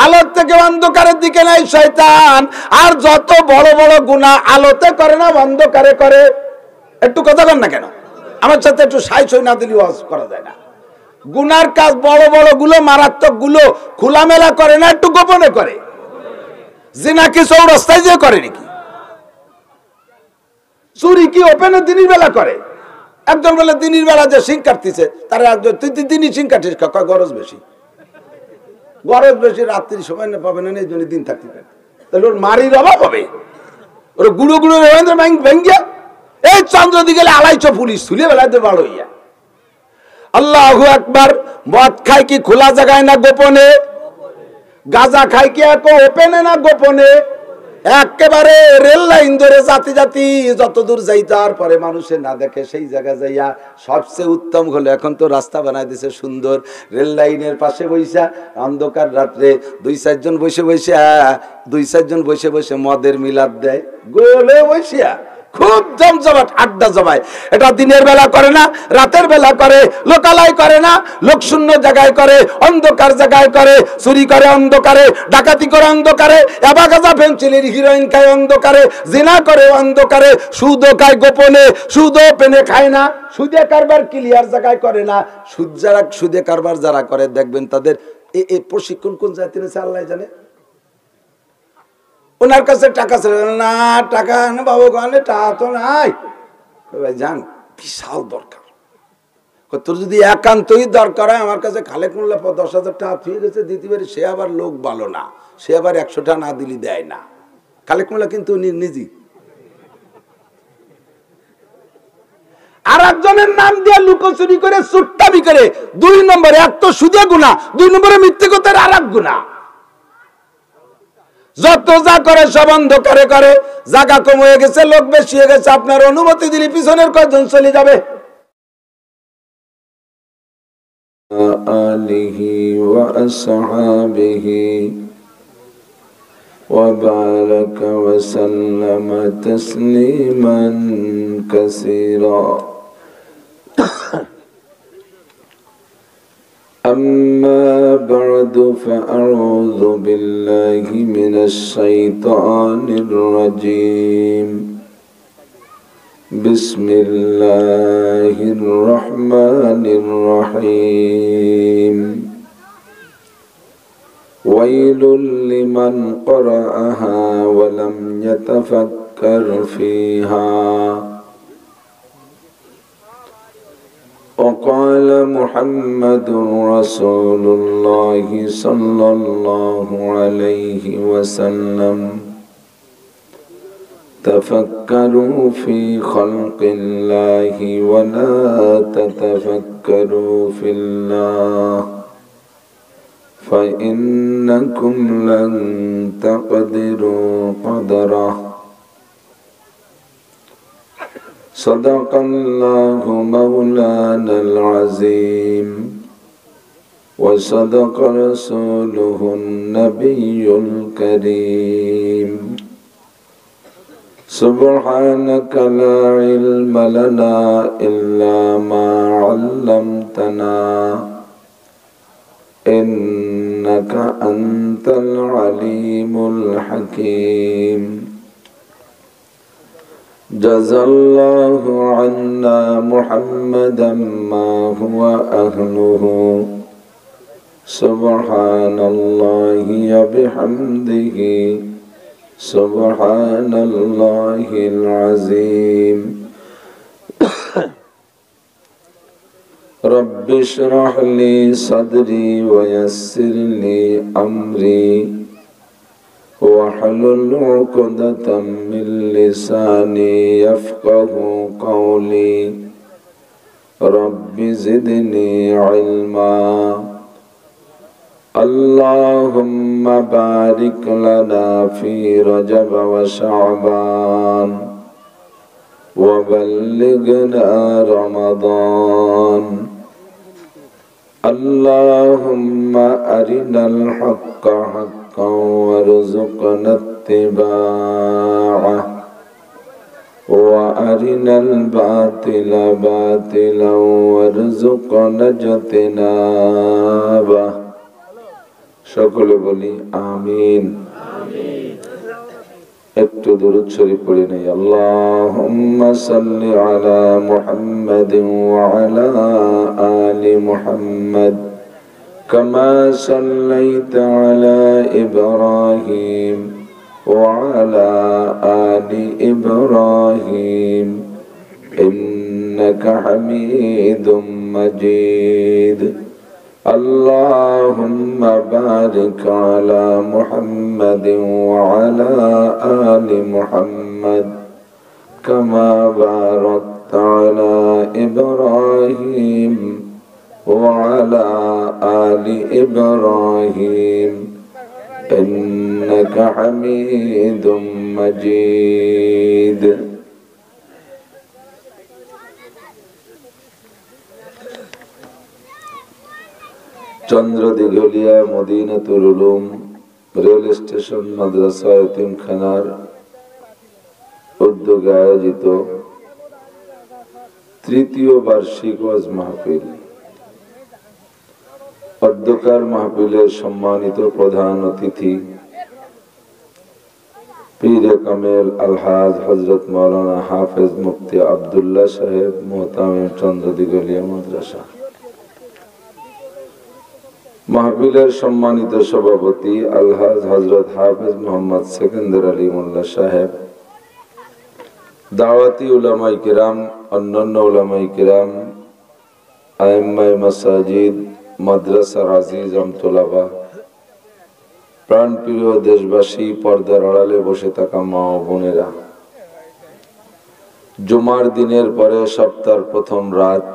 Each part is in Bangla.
আলোর থেকে অন্ধকারের দিকে নাই শয়তান। আর যত বড় বড় গুনাহ আলোতে করে না অন্ধকারে করে। একটু কথা বল না কেন? আমার সাথে একটু সাই সই না দিলে ওয়াজ করা যায় না। গুনার কাজ বড় বড় গুলো, মারাত্মক গুলো খোলামেলা করে না, একটু গোপনে করে। জিনা কি চৌরাস্তায় যে করে নাকি? চুরি কি ওপেনে দিনের বেলা করে? একজন বলে দিনের বেলা যে সিং কাটতেছে তারা একজন তুই দিনই সিং কাটিস, গরজ বেশি, গরজ বেশি, রাত্রির সময় না পাবে না, এই জন্য দিন থাকতে পারে। তাহলে ওর মারির অভাব হবে? ওর গুঁড়ো গুঁড়ো ভেঙ্গিয়া এই চন্দ্র দিকে আড়াইশো পুলিশ তুলে বেলাতে বড় হইয়া। আল্লাহু আকবার। মদ খায় কি খোলা জায়গায় না গোপনে? গাঁজা খায় কি ওপেনে না গোপনে? একেবারে রেল লাইন ধরে জাতি জাতি যতদূর যাই তারপরে মানুষে না দেখে সেই জায়গা যাইয়া। সবচেয়ে উত্তম হলো এখন তো রাস্তা বানাই দিছে সুন্দর, রেল লাইনের পাশে বইসা অন্ধকার রাত্রে দুই চারজন বসে বসে মদের মিলাদ দেয়, গোলে বসিয়া খুব জমজমাট আড্ডা জমায়। এটা দিনের বেলা করে না, রাতের বেলা করে, লোকালয় করে না, লোকশূন্য জায়গায় করে, অন্ধকার জায়গায় করে, চুরি করে অন্ধকারে, ডাকাতি করে অন্ধকারে, এবাগাজা পেন্সিলের হিরোইন খায় অন্ধকারে, জিনা করে অন্ধকারে, সুদও খায় গোপনে, সুদও পেনে খায় না, সুদে কারবার ক্লিয়ার জায়গায় করে না। সুদে কারবার যারা করে দেখবেন তাদের এই প্রশিক্ষণ কোন জাতির আছে আল্লাহ জানে। ওনার কাছে টাকা ছিল না, টাকা না বাবু গানে টাকা তো নাই। জান বিশাল দরকার, তোর যদি একান্তই দরকার হয় আমার কাছে খালেক মোল্লা 10,000 টাকা ফিরে গেছে দিতে পারি, সে আবার লোক ভালো না, সে আবার 100 টাকা না দিলি দেয় না। খালেক মোল্লা কিন্তু নিজেই আর একজনের নাম দিয়ে লুকোচুরি করে চুট্টামি করে 2 নম্বরে, এক তো সুদে গুনাহ, 2 নম্বরে মিথ্যে কথার আর এক গুনাহ। যত যা করে সব অন্ধকারে করে। জায়গা কম হয়ে গেছে, লোক বেশি হয়ে গেছে, আপনার অনুমতি দিলে পিছনের কয়জন চলে যাবে। আলিহি ওয়া আসহাবিহি ওয়া বারাকা ওয়া সাল্লামা তাসলিমান কাসীরা। أما بعد فأعوذ بالله من الشيطان الرجيم. بسم الله الرحمن الرحيم. ويل لمن قرأها ولم يتفكر فيها. وقال محمد رسول الله صلى الله عليه وسلم: تفكروا في خلق الله ولا تتفكروا في الله فإنكم لن تقدروا قدره. صدق الله مولانا العظيم وصدق رسوله النبي الكريم. سبحانك لا علم لنا إلا ما علمتنا إنك أنت العليم الحكيم. جزى الله عنا محمدا ما هو أهله. سبحان الله وبحمده سبحان الله العظيم. رب اشرح لي صدري ويسر لي أمري واحلل عقدة من لساني يفقه قولي. رب زدني علما. اللهم بارك لنا في رجب وشعبان وبلغنا رمضان. اللهم أرنا الحق حقا وارزقنا اتباعه وأرنا الباطل باطلا وارزقنا اجتنابه. সকলে বলি আমিন। একটু দুরূদ শরীফ পড়ে নেই। আল্লাহুম্মা সাল্লি আলা মুহাম্মাদিন ওয়া আলা আলি মুহাম্মাদ কামা সাল্লাইতা আলা ইব্রাহিম ওয়া আলা আলি ইব্রাহিম ইন্নাকা হামিদুম মাজিদ। اللهم بارك على محمد وعلى آل محمد كما باركت على إبراهيم وعلى آل إبراهيم إنك حميد مجيد। চন্দ্রদিঘলিয়া মদিনাতুল উলুম রেল স্টেশন মাদ্রাসা এতিমখানার উদ্যোগে আয়োজিত তৃতীয় বার্ষিক ওয়াজ মাহফিল। অধ্যকার মাহফিলের সম্মানিত প্রধান অতিথি পীরে কামেল আলহাজ হযরত মাওলানা হাফেজ মুফতি আব্দুল্লাহ সাহেব মুহতামিম চন্দ্রদিঘলিয়া মাদ্রাসা। মাহফিলের সম্মানিত সভাপতি আলহাজ হযরত হাফেজ মোহাম্মদ সেকেন্দার আলী মোল্লা সাহেব, দাওয়াতি উলামায়ে কিরাম, অন্যান্য উলামায়ে কিরাম, আইম্মায়ে মাসাজিদ, মাদ্রাসার আজিজ আমতোলাবা, প্রাণপ্রিয় দেশবাসী, পর্দার আড়ালে বসে থাকা মা ও বোনেরা, জুমার দিনের পরে সপ্তাহের প্রথম রাত,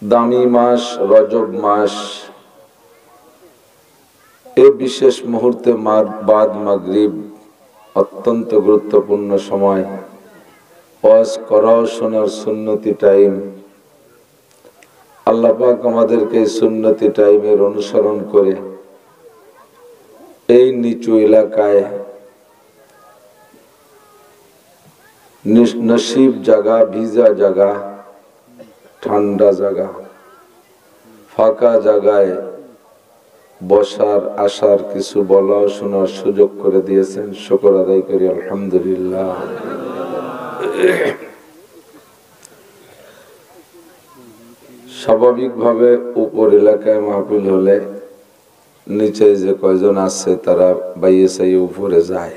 দামি মাস রজব মাস, এ বিশেষ মুহূর্তে বাদ মাগরিব অত্যন্ত গুরুত্বপূর্ণ সময়। ওয়াজ করাও শোনার সুন্নতি টাইম। আল্লাহ পাক আমাদেরকে সুন্নতি টাইমের অনুসরণ করে এই নিচু এলাকায় নসিব জায়গা, ভিজা জায়গা, ঠান্ডা জায়গা, ফাঁকা জায়গায় বসার আসার কিছু বলা ও শোনার সুযোগ করে দিয়েছেন। শুকর আদায় করি আলহামদুলিল্লাহ। স্বাভাবিকভাবে উপর এলাকায় মাহফিল হলে নিচে যে কয়জন আছে তারা বাইয়ে সাইয়ে উপরে যায়।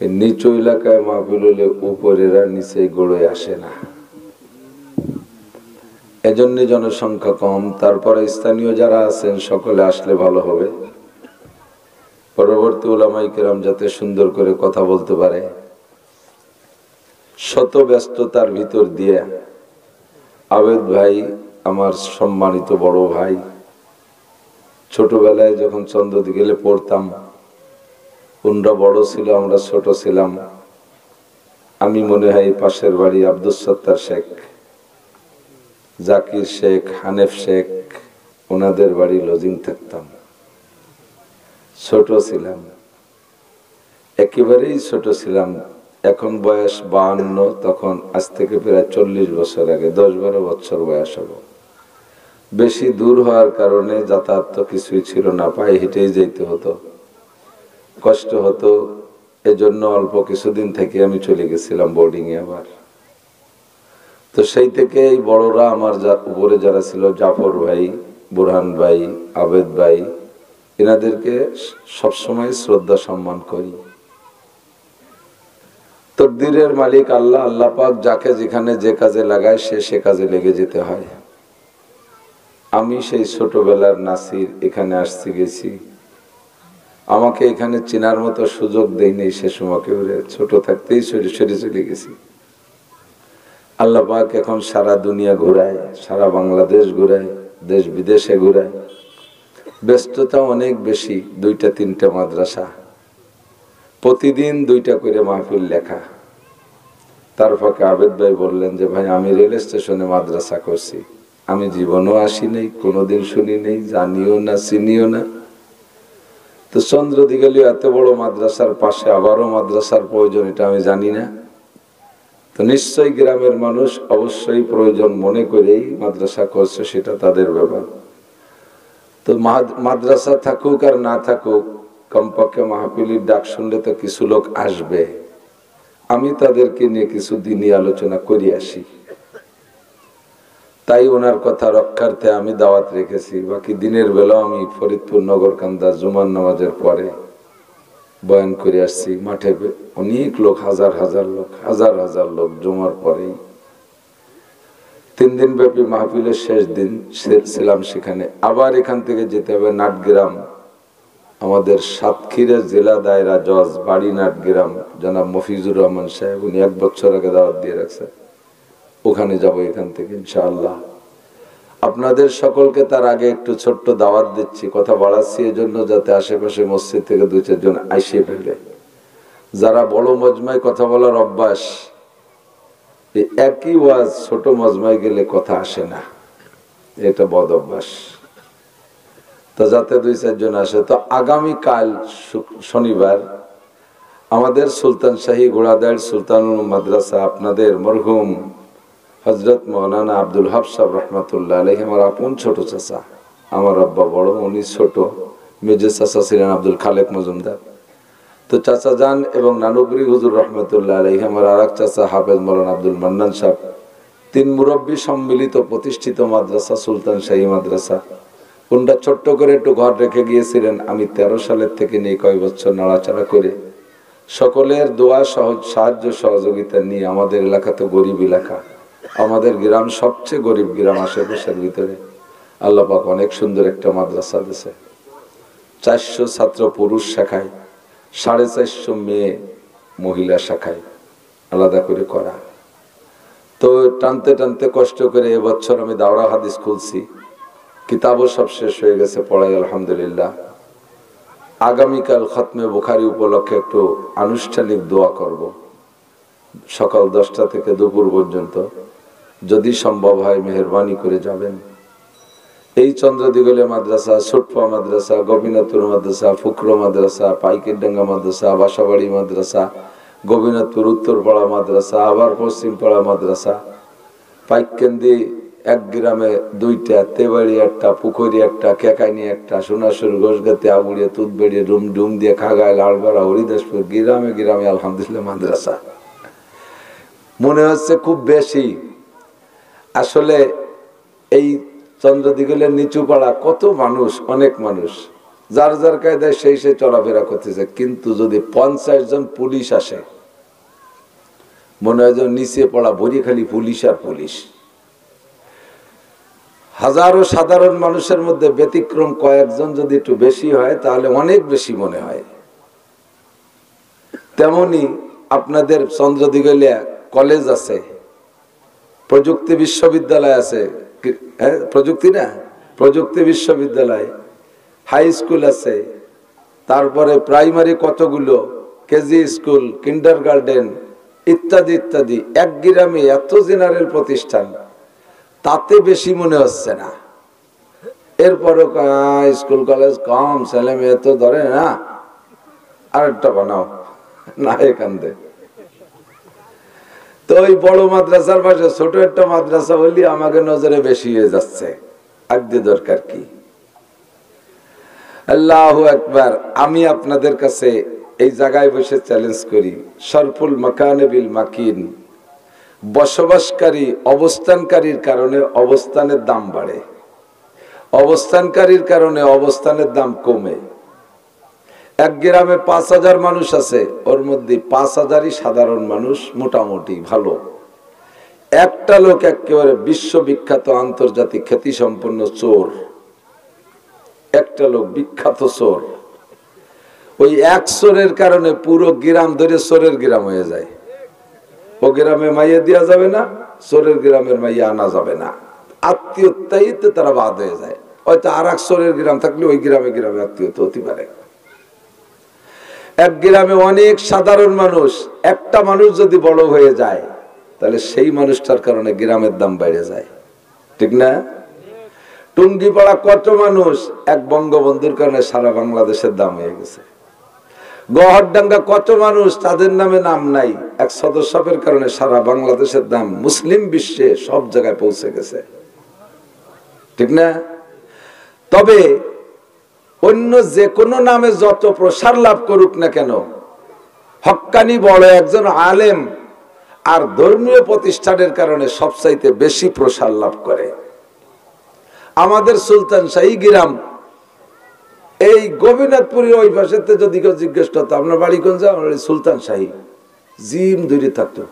নিচু এলাকায় মাহফিল হলে উপরেরা নিচে গড়ে আসে না, এজন্য জনসংখ্যা কম। তারপরে স্থানীয় যারা আছেন সকলে আসলে ভালো হবে, পরবর্তী উলামায়ে কিরাম যাতে সুন্দর করে কথা বলতে পারে। শত ব্যস্ততার ভিতর দিয়ে আবেদ ভাই আমার সম্মানিত বড় ভাই, ছোটবেলায় যখন চন্দ্রদিঘিলে পড়তাম, উনরা বড় ছিল, আমরা ছোট ছিলাম। আমি মনে হয় পাশের বাড়ি আব্দুস সত্তার শেখ, জাকির শেখ, হানেফ শেখ, ওনাদের বাড়ি লজিং থাকতাম। ছোট ছিলাম, একেবারেই ছোট ছিলাম। এখন বয়স 52, তখন আজ থেকে প্রায় 40 বছর আগে, 10-12 বছর বয়স হলো। বেশি দূর হওয়ার কারণে যাতায়াত তো কিছুই ছিল না, পায়ে হেঁটেই যেতে হতো, কষ্ট হতো। এজন্য অল্প কিছুদিন থেকে আমি চলে গেছিলাম বোর্ডিং এ আবার। তো সেই থেকে এই বড়রা আমার উপরে যারা ছিল, জাফর ভাই, বুরহান ভাই, আবেদ ভাই, এনাদেরকে সবসময় শ্রদ্ধা সম্মান করি। তকদিরের মালিক আল্লাহ, আল্লাহ পাক যাকে যেখানে যে কাজে লাগায় সে কাজে লেগে যেতে হয়। আমি সেই ছোটবেলার নাসির এখানে আসতে গেছি, আমাকে এখানে চেনার মতো সুযোগ দেয়নি। সে সময় ছোট থাকতেই সরে চলে গেছি। আল্লাহ পাক এখন সারা দুনিয়া ঘুরায়, সারা বাংলাদেশ ঘুরায়, দেশ বিদেশে ঘুরায়। ব্যস্ততা অনেক বেশি, 2-3টা মাদ্রাসা, প্রতিদিন 2টা করে মাহফিল লেখা। তার ফাঁকে আবেদ ভাই বললেন যে ভাই আমি রেল স্টেশনে মাদ্রাসা করছি, আমি জীবনও আসি নাই, কোনোদিন শুনি নেই, জানিও না, চিনিও না। তো চন্দ্রদিঘলি এত বড় মাদ্রাসার পাশে আবারও মাদ্রাসার প্রয়োজন, এটা আমি জানি না। তো নিশ্চয়ই গ্রামের মানুষ অবশ্যই প্রয়োজন মনে করেই মাদ্রাসা করছে, সেটা তাদের ব্যাপার। তো মাদ্রাসা থাকুক আর না থাকুক, কমপক্ষে মাহফিলের ডাক শুনলে তো কিছু লোক আসবে। আমি তাদেরকে নিয়ে কিছু দিনই আলোচনা করি আসি, তাই ওনার কথা রক্ষার্থে আমি দাওয়াত রেখেছি। বাকি দিনের বেলা আমি ফরিদপুর নগরকান্দা জুমার নামাজের পরে বয়ান করে আসছি। মাঠে অনেক লোক, হাজার হাজার লোক জুমার পরেই। 3 দিন ব্যাপী মাহফিলের শেষ দিন ছিলাম সেখানে। আবার এখান থেকে যেতে হবে নাটগ্রাম, আমাদের সাতক্ষীরা জেলা দায়রা জজ, বাড়ি নাটগ্রাম। জনাব মফিজুর রহমান সাহেব, উনি 1 বছর আগে দাওয়াত দিয়ে রাখছে, ওখানে যাব এখান থেকে ইনশাআল্লাহ। আপনাদের সকলকে তার আগে একটু ছোট্ট দাওয়াত দিচ্ছি, কথা বাড়াচ্ছি এজন্য যাতে আশেপাশে মসজিদ থেকে 2-4 জন আইসে ফেলে। যারা বড় মজমায় কথা বলার অভ্যাস, একই ওয়াজ ছোট মজমায় গেলে কথা আসে না, এটা বদ অভ্যাস। তো যাতে 2-4 জন আসে। তো আগামীকাল শনিবার আমাদের সুলতান শাহী ঘোড়াদাইর সুলতানুল মাদ্রাসা, আপনাদের মরহুম হযরত মাওলানা আব্দুল হক সাহেব রহমাতুল্লাহ আলাইহি, আমার আপন ছোট চাচা, আমার আব্বা বড়, উনি ছোট, মেজর চাচা ছিলেন আব্দুল খালেক মজুমদার। তো চাচা যান এবং নানুপুরি হুজুর রহমাতুল্লাহ আলাইহি, আমার আরেক চাচা হাফেজ মাওলানা আব্দুল মান্নান সাহেব, 3 মুরব্বী সম্মিলিত প্রতিষ্ঠিত মাদ্রাসা সুলতান শাহী মাদ্রাসা। কোনটা ছোট্ট করে একটু ঘর রেখে গিয়েছিলেন। আমি 13 সালের থেকে নিয়ে কয়েক বছর নাড়াচাড়া করে সকলের দোয়া সাহায্য সহযোগিতা নিয়ে, আমাদের এলাকা তো গরিব এলাকা, আমাদের গ্রাম সবচেয়ে গরিব গ্রাম আশেপাশের ভিতরে, আল্লাহ পাক অনেক সুন্দর একটা মাদ্রাসা দিয়েছে। 400 ছাত্র পুরুষ শাখায়, 450 মেয়ে মহিলা শাখায় আলাদা করে করা। তো টানতে টানতে কষ্ট করে এবছর আমি দাওরা হাদিস খুলছি, কিতাবও সব শেষ হয়ে গেছে পড়াই আলহামদুলিল্লাহ। আগামীকাল খতমে বুখারী উপলক্ষে একটু আনুষ্ঠানিক দোয়া করব, সকাল 10টা থেকে দুপুর পর্যন্ত। যদি সম্ভব হয় মেহেরবানি করে যাবেন। এই চন্দ্রদিগলে মাদ্রাসা, ছোটপা মাদ্রাসা, গোপীনাথপুর মাদ্রাসা, ফুকরো মাদ্রাসা, পাইকেরডাঙ্গা মাদ্রাসা, বাসাবাড়ি মাদ্রাসা, গোপীনাথপুর উত্তরপাড়া মাদ্রাসা, আবার পশ্চিমপাড়া মাদ্রাসা, পাইকেন্দি এক গ্রামে 2টা, তেবাড়ি একটা, পুকুরি একটা, কেকাইনি একটা, সোনাসুর, ঘোষগাতি, আগুড়িয়া, তুতবেড়িয়া, ডুম দিয়ে, খাগায়, লালগড়া, হরিদাসপুর, গ্রামে গ্রামে আলহামদুলিল্লাহ মাদ্রাসা। মনে হচ্ছে খুব বেশি, আসলে এই চন্দ্রদিগলের নিচু পাড়া কত মানুষ, অনেক মানুষ, যার যার কায়দায় সেই চলাফেরা করতেছে। কিন্তু যদি 50 জন পুলিশ আসে, মনে হয় যে নিচে পড়া ভরি খালি পুলিশ আর পুলিশ। হাজারো সাধারণ মানুষের মধ্যে ব্যতিক্রম কয়েকজন যদি একটু বেশি হয়, তাহলে অনেক বেশি মনে হয়। তেমনি আপনাদের চন্দ্রদিগলে কলেজ আছে, প্রযুক্তি বিশ্ববিদ্যালয় আছে, প্রযুক্তি না, প্রযুক্তি বিশ্ববিদ্যালয়, হাই স্কুল আছে, তারপরে প্রাইমারি কতগুলো, কেজি স্কুল, কিন্ডারগার্টেন ইত্যাদি ইত্যাদি। এক গ্রামে এত জেনারেল প্রতিষ্ঠান, তাতে বেশি মনে হচ্ছে না। এরপরও স্কুল কলেজ কম, ছেলে মেয়ে তো ধরে না, আরেকটা বানাও না এখানে। তো ওই বড় মাদ্রাসার পাশে ছোট একটা মাদ্রাসা হলে আমাকে নজরে বেশি হয়ে যাচ্ছে। আগে দরকার কি? আল্লাহু আকবার। আমি আপনাদের কাছে এই জায়গায় বসে চ্যালেঞ্জ করি, শরফুল মাকানে বিল মাকিন, বসবাসকারী অবস্থানকারীর কারণে অবস্থানের দাম বাড়ে, অবস্থানকারীর কারণে অবস্থানের দাম কমে। এক গ্রামে 5000 মানুষ আছে, ওর মধ্যে 5000ই সাধারণ মানুষ, মোটামুটি ভালো। একটা লোক একেবারে বিশ্ববিখ্যাত আন্তর্জাতিক খ্যাতি সম্পন্ন চোর, একটা লোক বিখ্যাত চোর। ওই এক চোরের কারণে পুরো গ্রাম ধরে চোরের গ্রাম হয়ে যায়। ও গ্রামে মাইয়া দেওয়া যাবে না, চোরের গ্রামের মাইয়া আনা যাবে না, আত্মীয়তাইতে তারা বাদ হয়ে যায়। হয়তো আর এক চোরের গ্রাম থাকলে ওই গ্রামে গ্রামে আত্মীয়তা হতে পারে। এক গ্রামে অনেক সাধারণ মানুষ, একটা মানুষ যদি বড় হয়ে যায়, তাহলে সেই মানুষটার কারণে গ্রামের দাম বেড়ে যায়, ঠিক না? টুঙ্গিপাড়া কত মানুষ, এক বঙ্গবন্ধুর কারণে সারা বাংলাদেশের দাম হয়ে গেছে। গহরডাঙ্গা কত মানুষ, তাদের নামে নাম নাই। এক সদস্যের কারণে সারা বাংলাদেশের নাম মুসলিম বিশ্বে সব জায়গায় পৌঁছে গেছে, ঠিক না? তবে অন্য যে কোনো নামে যত প্রসার লাভ করুক না কেন, হক্কানি বড় একজন আলেম আর ধর্মীয় প্রতিষ্ঠানের কারণে সবচাইতে বেশি প্রসার লাভ করে। আমাদের সুলতান শাহী গ্রাম এই গোপীনাথপুরের ওই পাশেতে যদি কেউ জিজ্ঞেস করতো আপনার বাড়ি কোন জায়গা, আমার সুলতান শাহী, জিম দূরে থাকতো।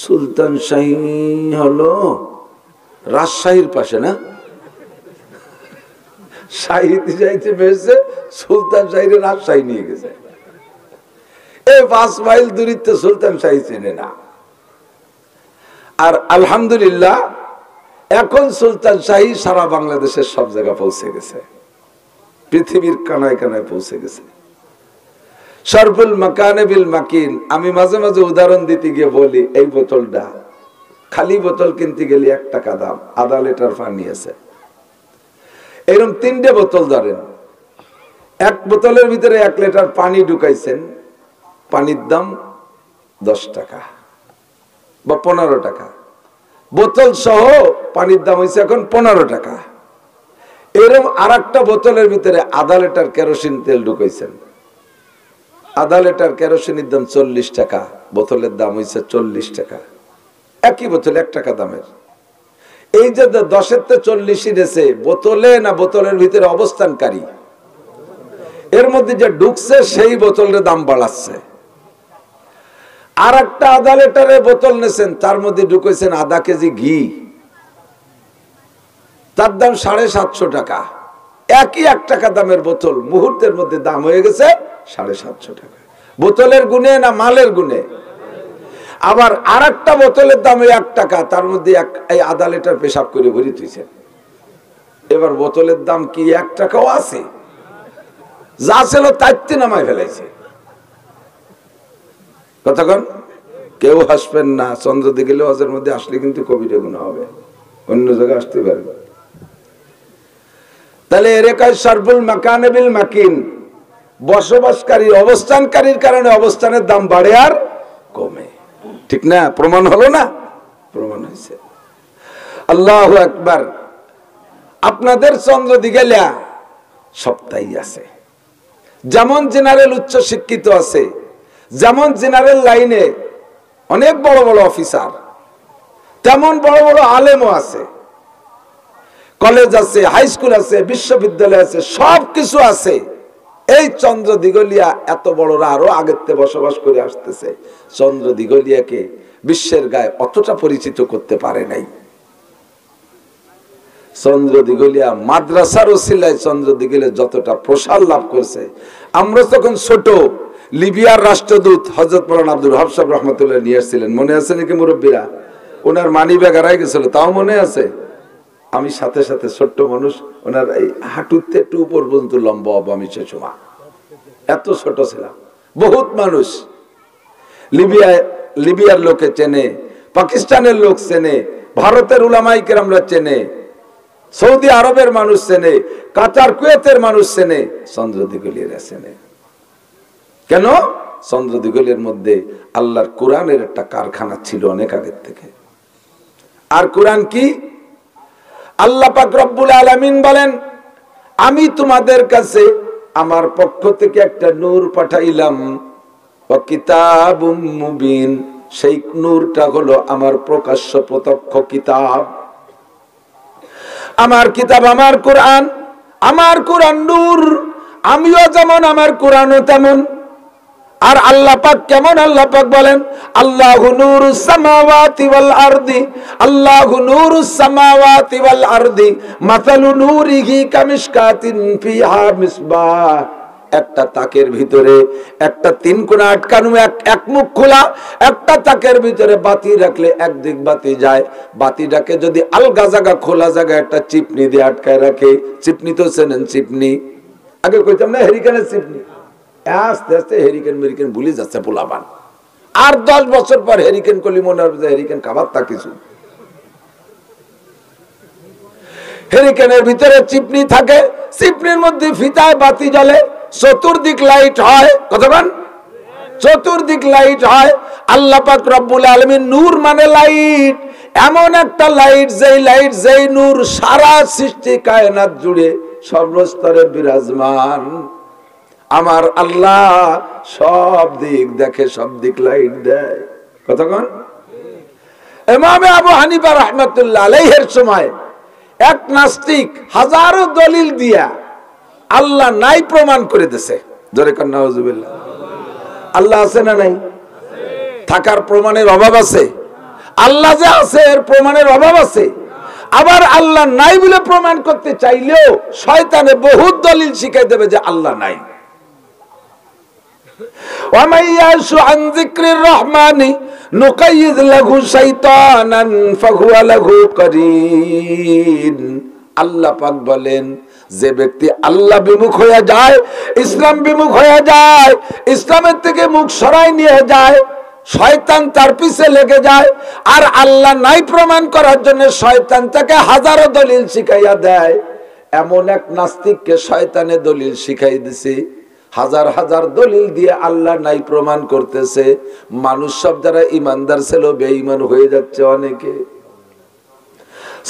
সুলতান শাহী হলো রাজশাহীর পাশে না, শাহীতে যাইতে বেশে সুলতান শাহীর রাজশাহী নিয়ে গেছে। এই 5 মাইল দূরত্বে সুলতান শাহী চেনে না। আর আলহামদুলিল্লাহ এখন সুলতান শাহী সারা বাংলাদেশের সব জায়গায় পৌঁছে গেছে, পৃথিবীর কানায় কানায় পৌঁছে গেছে। শরফুল মাকানে বিল মাকিন, আমি মাঝে মাঝে উদাহরণ দিতে গিয়ে বলি, এই বোতলটা খালি বোতল কিনতে গেলে 1 টাকা দাম, আধা লিটার পানি আছে। এরকম 3টে বোতল ধরেন, এক বোতলের ভিতরে 1 লিটার পানি ঢুকাইছেন, পানির দাম 10 টাকা বা 15 টাকা। বোতল সহ পানির দাম হয়েছে এখন 15 টাকা। এরকম আর একটা বোতলের ভিতরে আধা লিটার কেরোসিন তেল ঢুকাইছেন, আধা লিটার কেরোসিনের দাম 40 টাকা, বোতলের দাম হয়েছে 40 টাকা। একই বোতল 1 টাকা দামের। এই যে 10-এর তে 40 এনেছে, বোতলে না বোতলের ভিতরে অবস্থানকারী, এর মধ্যে যে ঢুকছে সেই বোতলের দাম বাড়াচ্ছে। আর একটা আধা লিটারের বোতল নেছেন, তার মধ্যে ঢুকেছেন আধা কেজি ঘি, তার দাম 750 টাকা। একই 1 টাকা দামের বোতল মুহূর্তের মধ্যে দাম হয়ে গেছে 750 টাকা। বোতলের গুণে না মালের গুণে? আবার আর একটা বোতলের দাম 1 টাকা, তার মধ্যে এই আধা লিটার পেশাব করে ভরি তুইছেন। এবার বোতলের দাম কি 1 টাকাও আছে? যা ছিল তাইতে নামায় ফেলাইছে। কতক্ষণ কেউ হাসবেন না, চন্দ্রদি গেলে হজের মধ্যে আসলে কিন্তু কবিরে গুনাহ হবে, অন্য জায়গায় আসতে পারবে। তাহলে এরে কয় শরফুল মাকানে বিল মাকিন, বসবাসকারী অবস্থানকারীর কারণে অবস্থানের দাম বাড়ে আর কমে, ঠিক না? প্রমাণ হলো না? প্রমাণ হয়েছে। আল্লাহু আকবার। আপনাদের চন্দ্রদিঘালিয়া সপ্তাহই আছে, যেমন জেনারেল উচ্চ শিক্ষিত আছে, যেমন জেনারেল লাইনে অনেক বড় বড় অফিসার, তেমন বড় বড় আলেমও আছে, কলেজ আছে, হাই স্কুল আছে, বিশ্ববিদ্যালয় আছে, সব কিছু আছে। এই চন্দ্রদিঘলিয়া এত বড়রা আরো আগের থেকে বসবাস করে আসতেছে, চন্দ্রদিঘলিয়াকে বিশ্বের গায়ে অতটা পরিচিত করতে পারে নাই। চন্দ্রদিঘলিয়া মাদ্রাসার ওসিলায় চন্দ্রদিঘলিয়া যতটা প্রসার লাভ করছে। আমরা তখন ছোট, লিবিয়ার রাষ্ট্রদূত হযরত মাওলানা আব্দুল ওয়াহাব সাহেব রহমাতুল্লাহ নিয়ে আসছিলেন, মনে আছে নাকি মুরব্বীরা? ওনার মানি ব্যাগ হারাই গেছিল, তাও মনে আছে? আমি সাথে সাথে ছোট্ট মানুষ, ওনার এই হাঁটুতে একটু উপর পর্যন্ত লম্বা হবো আমি সে সময়, এত ছোট ছিলাম। বহুত মানুষ লিবিয়ার লোকে চেনে, পাকিস্তানের লোক চেনে, ভারতের উলামায়ে কেরামরা চেনে, সৌদি আরবের মানুষ চেনে, কাতার কুয়েতের মানুষ চেনে, চন্দ্রদিঘলিয়ার চেনে। কেন? চন্দ্রদিঘলিয়ার মধ্যে আল্লাহর কোরআনের একটা কারখানা ছিল অনেক আগের থেকে। আর কোরআন কি? আল্লাহ পাক রব্বুল আলামিন বলেন, আমি তোমাদের কাছে আমার পক্ষ থেকে একটা নূর পাঠাইলাম, ওয়া কিতাবুম মুবিন। সেই নূরটা হলো আমার প্রকাশ্য প্রত্যক্ষ কিতাব। আমার কিতাব আমার কোরআন, আমার কোরআন নূর। আমিও যেমন, আমার কোরআনও তেমন। আর আল্লাহ পাক কেমন? আল্লাহ পাক বলেন, আল্লাহু নূরুস সামাওয়াতি ওয়াল আরদি, আল্লাহু নূরুস সামাওয়াতি ওয়াল আরদি, মাসালু নূরিহি কামিশকাতিন ফিহা মিসবাহ। একটা তাকের ভিতরে একটা 3 কোণা আটকানো, এক মুখ খোলা, একটা তাকের ভিতরে বাতি রাখলে একদিক বাতি যায়। বাতিটাকে যদি আলগা জায়গা, খোলা জায়গা একটা চিপনি দিয়ে আটকায় রাখে, চিপনি তো চেনেন? চিপনি আগে কইতাম না, হেরিকেনের চিপনি। আস্তে আস্তে হেরিকেন মেরিকেন ভুলে যাচ্ছে পোলাপান। আর 10 বছর পর হেরিকেন কলি মনে হবে যে হেরিকেন খাবার তা কিছু। হেরিকেনের ভিতরে চিপনি থাকে, চিপনির মধ্যে ফিতায় বাতি জ্বলে, চতুর্দিক লাইট হয়, কতক্ষণ চতুর্দিক লাইট হয়। আল্লাহ পাক রব্বুল আলামিন নূর মানে লাইট, এমন একটা লাইট যেই নূর সারা সৃষ্টি কায়নাত জুড়ে সর্বস্তরে বিরাজমান। আমার আল্লাহ সব দিক দেখে, সব দিক লাইট দেয়, কতক্ষণ। ইমাম আবু হানিফা রাহমাতুল্লাহ আলাইহির সময় এক নাস্তিক হাজারো দলিল দিয়া আল্লাহ নাই প্রমাণ করে দিয়েছে। জোরে কান নাউজুবিল্লাহ। আল্লাহ আছে না নাই? থাকার প্রমাণের অভাব আছে? আল্লাহ যে আছে এর প্রমাণের অভাব আছে। আবার আল্লাহ নাই বলে প্রমাণ করতে চাইলেও শয়তানে বহুত দলিল শিখাই দেবে যে আল্লাহ নাই। وَمَن يَعْشُ عَن ذِكْرِ الرَّحْمَنِ نُقَيِّضْ لَهُ شَيْطَانًا فَهُوَ لَهُ قَرِينٌ। আল্লাহ পাক বলেন, যে ব্যক্তি আল্লাহ বিমুখ হয়ে যায়, ইসলাম বিমুখ হয়ে যায়, ইসলামের থেকে মুখ সরাই নিয়ে যায়, শয়তান তার পিছে লেগে যায়। আর আল্লাহ নাই প্রমাণ করার জন্য শয়তান তাকে হাজারো দলিল শিখাইয়া দেয়। এমন এক নাস্তিককে শয়তানে দলিল শিখাই দিছে, হাজার হাজার দলিল দিয়ে আল্লাহ নাই প্রমাণ করতেছে। মানুষ সব যারা ইমানদার ছিল বেঈমান হয়ে যাচ্ছে অনেকে।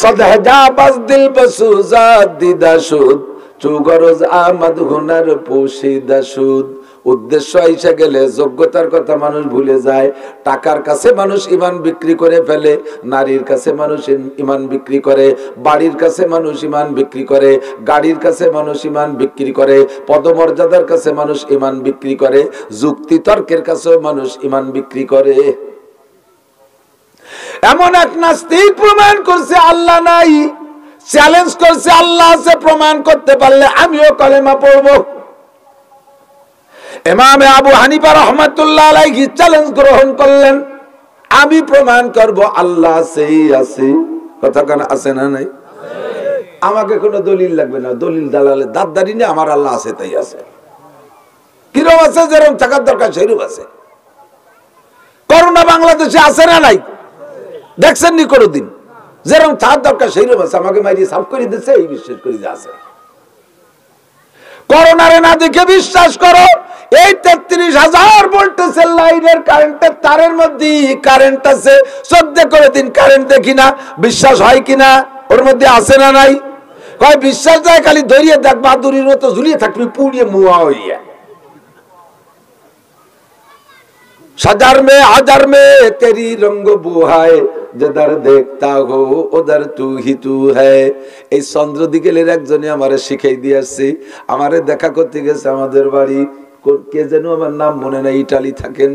সদহজা বাস দিল বসুজা দিদা সুদ চুগরজ আমাদ হুনার পুশিদা সুদ। উদ্দেশ্য আইসা গেলে যোগ্যতার কথা মানুষ ভুলে যায়। টাকার কাছে মানুষ ইমান বিক্রি করে ফেলে, নারীর কাছে মানুষ ইমান বিক্রি করে, বাড়ির কাছে মানুষ ইমান বিক্রি করে, গাড়ির কাছে মানুষ ইমান বিক্রি করে, পদমর্যাদার কাছে মানুষ ইমান বিক্রি করে, যুক্তি তর্কের কাছেও মানুষ ইমান বিক্রি করে। এমন এক নাস্তিক প্রমাণ করছে আল্লাহ নাই, চ্যালেঞ্জ করছে আল্লাহ আছে, প্রমাণ করতে পারলে আমিও কলেমা পড়বো। ইমাম আবু হানিফা রাহমাতুল্লাহ আলাইহি চ্যালেঞ্জ গ্রহণ করলেন, আমি প্রমাণ করব আল্লাহ আছেই আছে। কথা কেন আছে না নাই? আমাকে কোনো দলিল লাগবে না, দলিল দালালে দাঁতদারি নেই, আমার আল্লাহ আছে তাই আছে। কিরম আছে? যেরকম থাকার দরকার সেরকম আছে। করোনা বাংলাদেশে আছে না নাই? দেখছেন নি কোনদিন? যেরকম থাকার দরকার সেরকম আছে। আমাকে মাইরিয়ে সাফ করে দিচ্ছে, এই বিশ্বাস করি যে আছে। করোনারে না দেখে বিশ্বাস করো, এই ৩৩,০০০ ভোল্টেজের লাইনের কারেন্টের তারের মধ্যে কারেন্ট আছে। ১৪ করে দিন কারেন্ট দেখি না, বিশ্বাস হয় কিনা? ওর মধ্যে আছে না নাই? কয় বিশ্বাস যায়, খালি ধরিয়ে দেখ, বাদুরির মতো ঝুলিয়ে থাকবি, পুড়িয়ে মুয়া হইয়া। সাজার মে হাজার মে তেরি রঙ্গ বুহায়, যেদার দেখতা হো ওদার তু হি তু হ্যায়। এই চন্দ্র দিগেলের একজনে আমারে শিখাই দিয়ে আসছে। আমারে দেখা করতে গেছে আমাদের বাড়ি, কে যেন আমার নাম মনে নাই, ইটালি থাকেন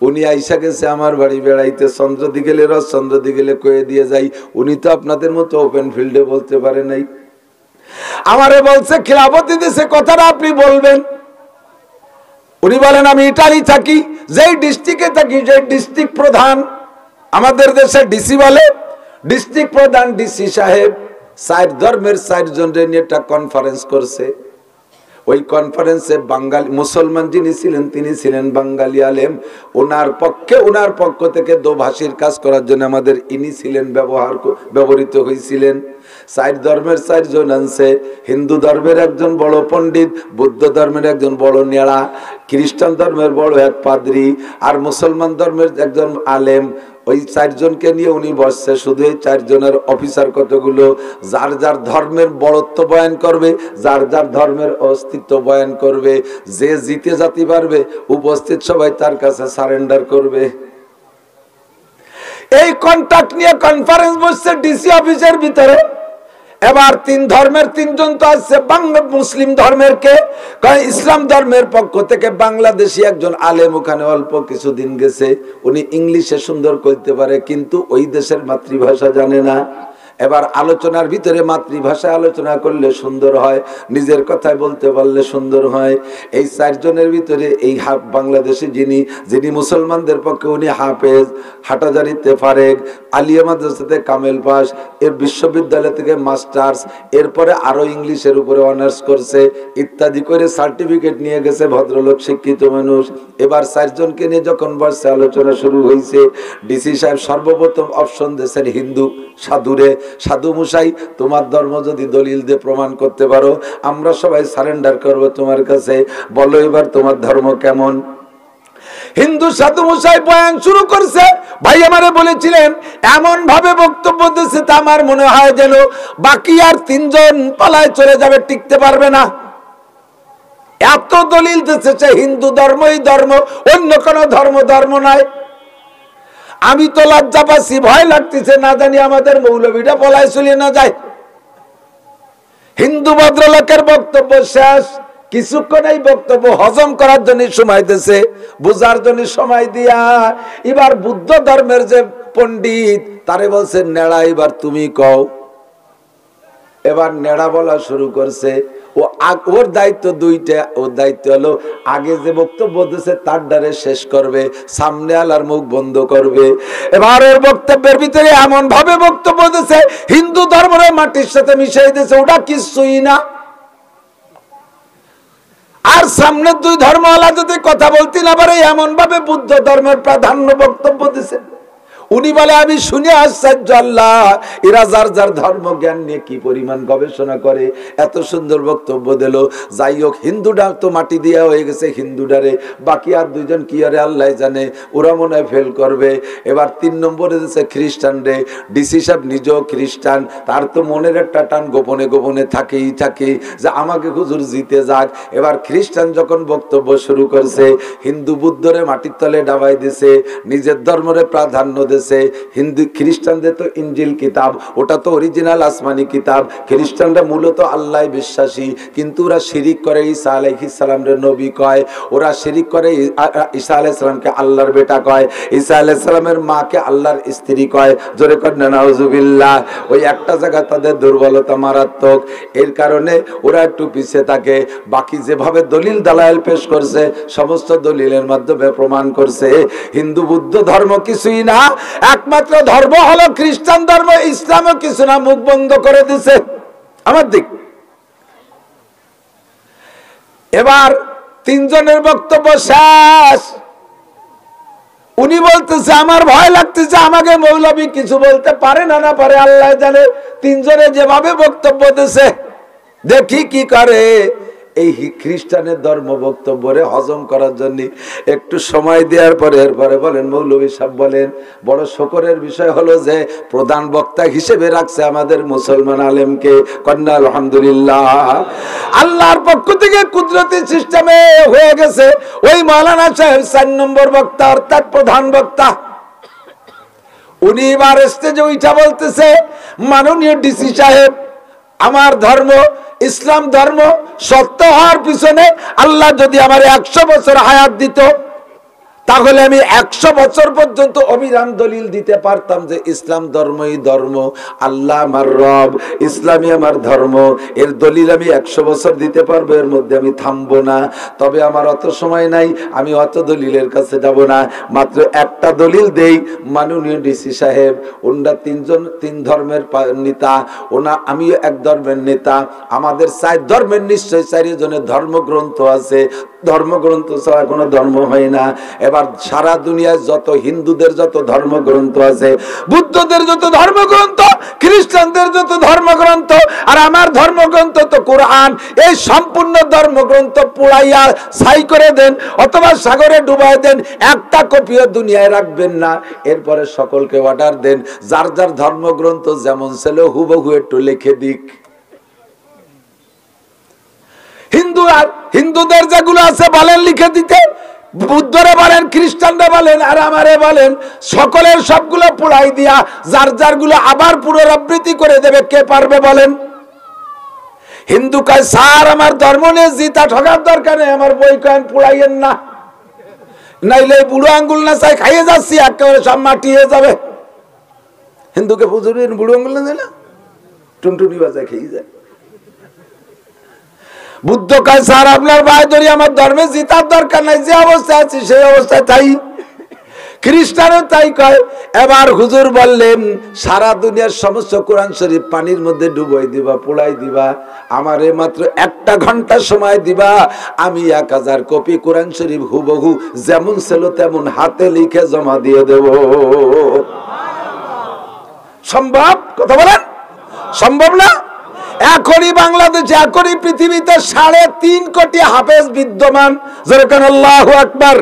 উনি। আইসা গেছে আমার বাড়ি বেড়াইতে। চন্দ্র দিগেলের চন্দ্র দিগেলে কয়ে দিয়ে যাই, উনি তো আপনাদের মতো ওপেন ফিল্ডে বলতে পারে নাই। আমারে বলছে খিলাফতি দিছে, কথাটা আপনি বলবেন। উনি বলেন আমি ইটালি থাকি, যেই ডিস্ট্রিক্টে থাকি, যে ডিস্ট্রিক্ট প্রধান, আমাদের দেশে ডিসি বলে, ডিস্ট্রিক্ট প্রধান ডিসি সাহেব ৪ ধর্মের ৪ জনের নিয়ে একটা কনফারেন্স করছে। ওই কনফারেন্সে বাঙালি মুসলমান যিনি ছিলেন তিনি ছিলেন বাঙালি আলেম। ওনার পক্ষ থেকে দোভাষীর কাজ করার জন্য আমাদের ইনি ছিলেন ব্যবহৃত হয়েছিলেন। ৪ ধর্মের ৪ জন আনছে। হিন্দু ধর্মের একজন বড় পণ্ডিত, বৌদ্ধ ধর্মের একজন বড় নেড়া, খ্রিস্টান ধর্মের বড় এক পাদ্রী, আর মুসলমান ধর্মের একজন আলেম। ওই ৪ জনকে নিয়ে উনি বসছে। শুধু এই ৪ জনের অফিসার কতগুলো, যার যার ধর্মের বড়ত্ব বয়ান করবে, যার যার ধর্মের অস্তিত্ব বয়ান করবে। যে জিতে যেতে পারবে উপস্থিত সবাই তার কাছে সারেন্ডার করবে। এই কন্ট্রাক্ট নিয়ে কনফারেন্স বসছে ডিসি অফিসের ভিতরে। এবার ৩ ধর্মের ৩ জন তো আসছে। মুসলিম ধর্মের কে? ইসলাম ধর্মের পক্ষ থেকে বাংলাদেশি একজন আলেম ওখানে অল্প কিছুদিন গেছে। উনি ইংলিশে সুন্দর করতে পারে, কিন্তু ওই দেশের মাতৃভাষা জানে না। এবার আলোচনার ভিতরে মাতৃভাষায় আলোচনা করলে সুন্দর হয়, নিজের কথায় বলতে পারলে সুন্দর হয়। এই ৪ জনের ভিতরে এই বাংলাদেশে যিনি মুসলমানদের পক্ষে, উনি হাফেজ, হাটাজারিতে ফারেক, আলিয়া মাদ্রাসাতে কামেল পাস, এর বিশ্ববিদ্যালয় থেকে মাস্টার্স, এরপরে আরো ইংলিশের উপরে অনার্স করছে ইত্যাদি করে সার্টিফিকেট নিয়ে গেছে। ভদ্রলোক, শিক্ষিত মানুষ। এবার ৪ জনকে নিয়ে যখন বসে আলোচনা শুরু হয়েছে, ডিসি সাহেব সর্বপ্রথম অপশন দিয়েছেন হিন্দু সাধুরে, সাধু মশাই তোমার ধর্ম যদি দলিল দিয়ে প্রমাণ করতে পারো আমরা সবাই সারেন্ডার করব তোমার কাছে, বলো এবার তোমার ধর্ম কেমন। হিন্দু সাধু মশাই বয়ান শুরু করছে। ভাই আমারে বলেছিলেন এমন ভাবে বক্তব্য দিচ্ছে তা আমার মনে হয় যেন বাকি আর 3 জন পালায় চলে যাবে, টিকতে পারবে না। এত দলিল দিচ্ছে হিন্দু ধর্মই ধর্ম, অন্য কোন ধর্ম নয়। আমি তো লজ্জা পাচ্ছি, ভয় লাগতেছে, না জানি আমাদের মৌলবীটা পলায় চলে না যায়। হিন্দু ভদ্রলোকের বক্তব্য শেষ, কিছুক্ষণ এই বক্তব্য হজম করার জন্য সময় দিয়েছে, বুঝার জন্য সময় দিয়া এবার বুদ্ধ ধর্মের যে পণ্ডিত তারে বলছে নেড়া এবার তুমি কও। এবার নেড়া বলা শুরু করছে। ওর দায়িত্ব দুইটা, ওর দায়িত্ব হলো আগে যে বক্তব্য দিয়েছে তার দ্বারে শেষ করবে, সামনে আলার মুখ বন্ধ করবে। এবার ওর বক্তব্যের ভিতরে এমন ভাবে বক্তব্য দিয়েছে হিন্দু ধর্মের মাটির সাথে মিশিয়ে দিয়েছে, ওটা কিছুই না। আর সামনে 2 ধর্মওয়ালা যদি কথা বলতে না পারে এমন ভাবে বুদ্ধ ধর্মের প্রাধান্য বক্তব্য দিয়েছে। উনি বলে আমি শুনে আশ্চর্য, আল্লাহ এরা যার যার ধর্ম জ্ঞান নিয়ে কি পরিমাণ গবেষণা করে, এত সুন্দর বক্তব্য দিল। যাই হোক, হিন্দুটা তো মাটি দেওয়া হয়ে গেছে হিন্দুটারে, বাকি আর 2 জন কি আরে আল্লাহ জানে, ওরা মনে হয় ফেল করবে। এবার 3 নম্বরে দিচ্ছে খ্রিস্টান রে। ডিসি সাহেব নিজেও খ্রিস্টান, তার তো মনের একটা টান গোপনে গোপনে থাকেই থাকে যে আমাকে হুজুর জিতে যাক। এবার খ্রিস্টান যখন বক্তব্য শুরু করছে, হিন্দু বুদ্ধরে মাটির তলে ডাবাই দিছে, নিজের ধর্মরে প্রাধান্য দিছে। হিন্দু খ্রিস্টানদের তো ইনজিল কিতাব, ওটা তো অরিজিনাল আসমানি কিতাব। খ্রিস্টানরা মূলত আল্লাহ বিশ্বাসী, কিন্তু ওরা শিরিক করে ঈসা আলাইহিস সালামের নবী কয়, ওরা শিরিক করে ঈসা আলাইহিস সালামকে আল্লাহর বেটা কয়, ঈসা আলাইহিস সালামের মাকে আল্লাহর স্ত্রী কয়। জোরে কর না নাউজুবিল্লাহ। ওই একটা জায়গা তাদের দুর্বলতা মারাত্মক, এর কারণে ওরা একটু পিছিয়ে থাকে। বাকি যেভাবে দলিল দালাইল পেশ করছে সমস্ত দলিলের মাধ্যমে প্রমাণ করছে হিন্দু বুদ্ধ ধর্ম কিছুই না, একমাত্র ধর্ম হলো খ্রিস্টান ধর্ম, ইসলামও কিছু না, মুখ বন্ধ করে দিছে আমার দিক। এবার 3 জনের বক্তব্য শেষ। উনি বলতেছে আমার ভয় লাগতেছে, আমাকে মৌলবী কিছু বলতে পারে না, না পারে আল্লাহ জানে। 3 জনে যেভাবে বক্তব্য দিছে দেখি কি করে। এই খ্রিস্টানের ধর্ম বক্তব্যে হজম করার জন্য একটু সময় দেওয়ার পরে এরপরে বলেন মৌলভী সাহেব বলেন, বড় শকরের বিষয় হলো যে প্রধান বক্তা হিসেবে রাখছে আমাদের মুসলমান আলেমকে। কন্যা আলহামদুলিল্লাহ, আল্লাহর পক্ষ থেকে কুদরতি সিস্টেমে হয়ে গেছে ওই মাওলানা সাহেব 4 নম্বর বক্তা, অর্থাৎ প্রধান বক্তা। উনি এবার স্টেজে উঠা বলতেছে, মাননীয় ডিসি সাহেব, আমার ধর্ম ইসলাম ধর্ম সত্য হওয়ার পিছনে আল্লাহ যদি আমার 100 বছর হায়াত দিত তাহলে আমি 100 বছর পর্যন্ত অবিরাম দলিল দিতে পারতাম যে ইসলাম ধর্মই ধর্ম, আল্লাহ আমার রব, ইসলামই আমার ধর্ম। এর দলিল আমি 100 বছর দিতে পারবো, এর মধ্যে আমি থামবো না। তবে আমার অত সময় নাই, আমি অত দলিলের কাছে যাব না। মাত্র একটা দলিল দেই, মাননীয় ডিসি সাহেব, ওনারা 3 ধর্মের নেতা, আমিও এক ধর্মের নেতা। আমাদের 4 ধর্মের নিশ্চয় 4 জনের ধর্মগ্রন্থ আছে, ধর্মগ্রন্থ ছাড়া কোনো ধর্ম হয় না। এবার সারা দুনিয়ায় যত হিন্দুদের যত ধর্মগ্রন্থ আছে, বুদ্ধদের যত ধর্মগ্রন্থ, খ্রিস্টানদের যত ধর্মগ্রন্থ, আর আমার ধর্মগ্রন্থ তো কোরআন, এই সম্পূর্ণ ধর্মগ্রন্থ পুড়াইয়া ছাই করে দেন অথবা সাগরে ডুবাই দেন, একটা কপিও দুনিয়ায় রাখবেন না। এরপরে সকলকে অর্ডার দেন যার যার ধর্মগ্রন্থ যেমন ছিল হুবহু একটু লিখে দিক। হিন্দুদের যেগুলো আছে বলেন লিখে দিতে, বুদ্ধরে বলেন, খ্রিস্টানরা বলেন, আর আমারে বলেন, সকলের সবগুলো পুড়াই দিয়া যার যার গুলো আবার পুনরাবৃত্তি করে দেবে, কে পারবে বলেন? হিন্দু কয় স্যার আমার ধর্ম নিয়ে জিতা ঠকার দরকার নেই, আমার বই কয়েন পুড়াইয়েন না, নাইলে বুড়ো আঙ্গুল না চাই খাইয়ে যাচ্ছি, একেবারে সব মাটি হয়ে যাবে। হিন্দুকে পুজোর বুড়ো আঙ্গুল না দিলে টুনটুনি বাজায় খেয়ে যায়। বুদ্ধ কয় স্যার আপনার ভাই ধরি আমার ধর্মে জিতার দরকার নাই, যে অবস্থায় আছি সেই অবস্থায় তাই। খ্রিস্টানও তাই কয়। এবার হুজুর বললেন সারা দুনিয়ার সমস্ত কোরআন শরীফ পানির মধ্যে ডুবাই দিবা, পোড়াই দিবা, আমারে মাত্র 1 ঘন্টা সময় দিবা, আমি 1000 কপি কোরআন শরীফ হুবহু যেমন ছিল তেমন হাতে লিখে জমা দিয়ে দেব। সম্ভব? কথা বলেন। সম্ভব না? এখনই বাংলাদেশে, এখনই পৃথিবীতে 3.5 কোটি হাফেজ বিদ্যমান। যেরকম আল্লাহু আকবার।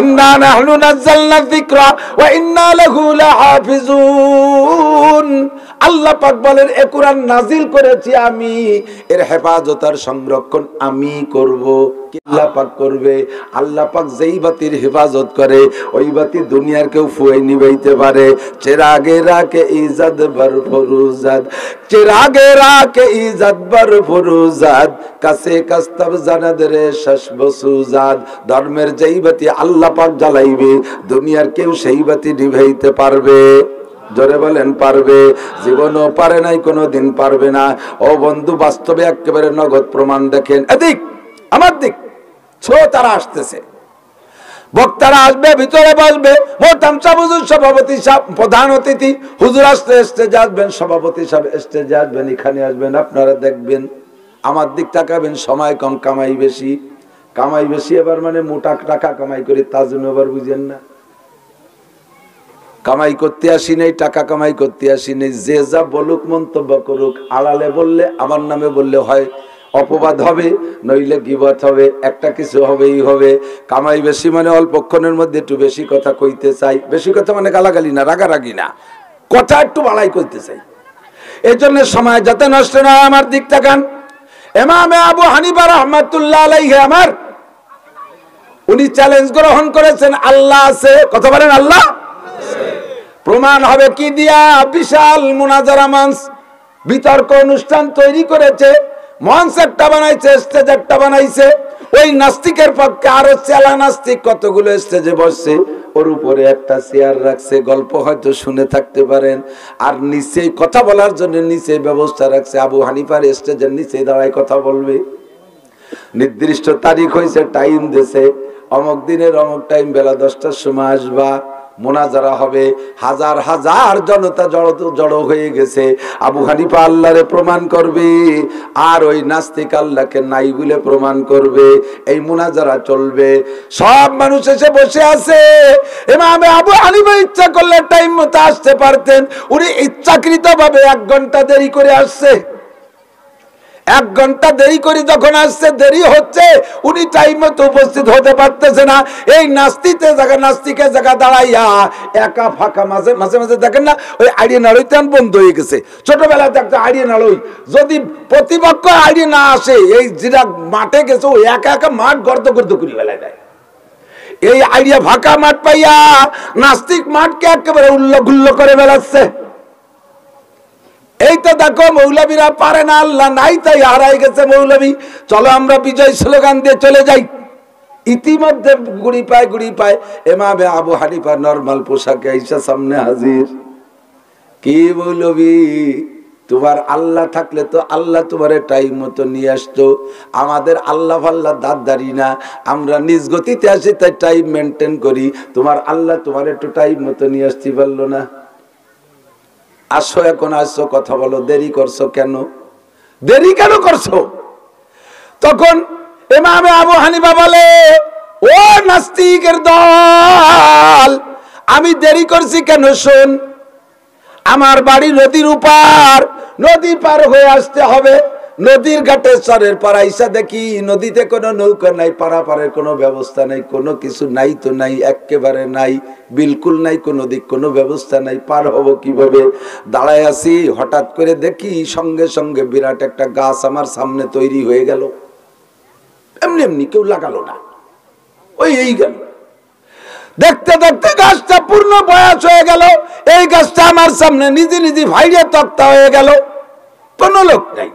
ইন্না নাহনু নাযালনা যিকরা ওয়া ইন্না লাহু লাহাফিজুন। আল্লাহ পাক বলেন, এ কোরআন নাজিল করেছি আমি, এর হেফাজত আর সংরক্ষণ আমি করব। আল্লাহ পাক করবে। আল্লাহ পাক যেই বাতির হেফাজত করে ওই বাতি দুনিয়ার কেউ ফুয়ে নিবাইতে পারে। চেরাগে রাখে ইজাদ বার ফরুজাদ, চেরাগে রাখে ইজাদ বার ফরুজাদ, কাছে কাস্তাব জানাদ রে শাস বসুজাদ। ধর্মের যেই বাতি আল্লাহ পাক জ্বালাইবে দুনিয়ার কেউ সেই বাতি নিভাইতে পারবে? জোরে বলেন পারবে? জীবনও পারে নাই, কোনোদিন পারবে না। ও বন্ধু, বাস্তবে একেবারে নগদ প্রমাণ দেখেন। এদিক আমার দিক তারা আসতেছে, বক্তারা আসবে, ভিতরে বসবে। মোহতারাম সাহেব হুজুর সভাপতি সাহেব প্রধান অতিথি, হুজুর আসতে স্টেজে আসবেন, সভাপতি সাহেব স্টেজে আসবেন, এখানে আসবেন। আপনারা দেখবেন, আমার দিক তাকাবেন। সময় কম, কামাই বেশি। কামাই বেশি এবার মানে মোটা টাকা কামাই করি, তার জন্য এবার বুঝেন না। কামাই করতে আসি নেই, টাকা কামাই করতে আসি নেই। যে যা বলুক, মন্তব্য করুক, আড়ালে বললে, আমার নামে বললে হয় অপবাদ হবে, নইলে গীবত হবে, একটা কিছু হবেই হবে। কামাই বেশি মানে অল্পক্ষণের মধ্যে একটু বেশি কথা কইতে চাই। বেশি কথা মানে গালাগালি না, রাগারাগি না, কথা একটু বাড়াই করতে চাই। এই জন্য সময় যাতে নষ্ট না হয়, আমার দিক তাকান। ইমামে আবু হানিফা রাহমাতুল্লাহ আলাইহি আমার, উনি চ্যালেঞ্জ গ্রহণ করেছেন আল্লাহ আছে। কথা বলেন আল্লাহ প্রমাণ হবে কি দিয়া? বিশাল মুনাজারা মঞ্চ, বিতর্ক অনুষ্ঠান তৈরি করেছে, মঞ্চ একটা বানাইছে, স্টেজ একটা বানাইছে। ওই নাস্তিকের পক্ষে আরো চেলা নাস্তিক কতগুলো স্টেজে বসছে, ওর উপরে একটা চেয়ার রাখছে। গল্প হয়তো শুনে থাকতে পারেন। আর নিচে কথা বলার জন্য নিচে ব্যবস্থা রাখছে। আবু হানিফার স্টেজের নিচে দাঁড়ায় কথা বলবে। নির্দিষ্ট তারিখ হয়েছে, টাইম দিয়েছে, অমুক দিনের অমুক টাইম, বেলা 10টার সময় আসবা, মোনাজারা হবে। হাজার হাজার জনতা জড়ো হয়ে গেছে। আবু হানিফা আল্লাহরে প্রমাণ করবে, আর ওই নাস্তিক আল্লাহকে নাই বলে প্রমাণ করবে। এই মোনাজারা চলবে, সব মানুষ এসে বসে আছে। ইমামে আবু হানিফা ইচ্ছা করলে টাইম মতো আসতে পারতেন, উনি ইচ্ছাকৃত ভাবে 1 ঘন্টা দেরি করে আসছে। 1 ঘন্টা দেরি করে যখন আসছে, দেরি হচ্ছে, উনি টাইম মতো উপস্থিত হতে পারতেছে না। এই নাস্তিকের জায়গা দাঁড়াইয়া একা ফাঁকা, মাঝে মাঝে দেখেন না ওই আইডিয়া নাড়ইতে বন্ধ হয়ে গেছে। ছোটবেলায় দেখতে আইডিয়া নাড়ই, যদি প্রতিপক্ষ আইডিয়া না আসে, এই যেটা মাঠে গেছে ওই একা একা মাঠ গর্ত করে বেলায় দেয়। এই আইডিয়া ফাঁকা মাঠ পাইয়া নাস্তিক মাঠকে একেবারে উল্লগুল্ল করে বেড়াচ্ছে। এই তো দেখো, মৌলবীরা পারে না, আল্লাহ নাই তাই হারাই গেছে মৌলবী। চলো আমরা বিজয় স্লোগান দিয়ে চলে যাই। ইতিমধ্যে গুড়ি পায় ইমামে আবু হানিফা নরমাল পোশাকে আইসা সামনে হাজির। কি মৌলবী, তোমার আল্লাহ থাকলে তো আল্লাহ তোমার টাইম মতো নিয়ে আসতো। আমাদের আল্লাহ ফাল্লাহ দাঁড়ি না, আমরা নিজ গতিতে আসি, তাই টাইম মেনটেন করি। তোমার আল্লাহ তোমার একটু টাইম মতো নিয়ে আসতে পারলো না। আসো, এখন আসছো, কথা বলো, দেরি করছো কেন? দেরি কেন করছো? তখন ইমামে আবু হানিফা বলে, ও নাস্তিকের দল, আমি দেরি করছি কেন শোন। আমার বাড়ি নদীর উপার, নদী পার হয়ে আসতে হবে। নদীর ঘাটে চরের পার আইসা দেখি নদীতে কোনো নৌকা নাই, পারাপারের কোনো ব্যবস্থা নাই, কোনো কিছু নাই তো নাই, একেবারে নাই, বিলকুল নাই, কোনো দিক কোনো ব্যবস্থা নাই। পার হব কিভাবে? দাঁড়ায় আছি, হঠাৎ করে দেখি সঙ্গে সঙ্গে বিরাট একটা গাছ আমার সামনে তৈরি হয়ে গেল। এমনি এমনি কেউ লাগালো না, এই গেল। দেখতে দেখতে গাছটা পূর্ণ বয়স হয়ে গেল। এই গাছটা আমার সামনে নিজে ভাইরে তক্তা হয়ে গেল। কোনো লোক নাই,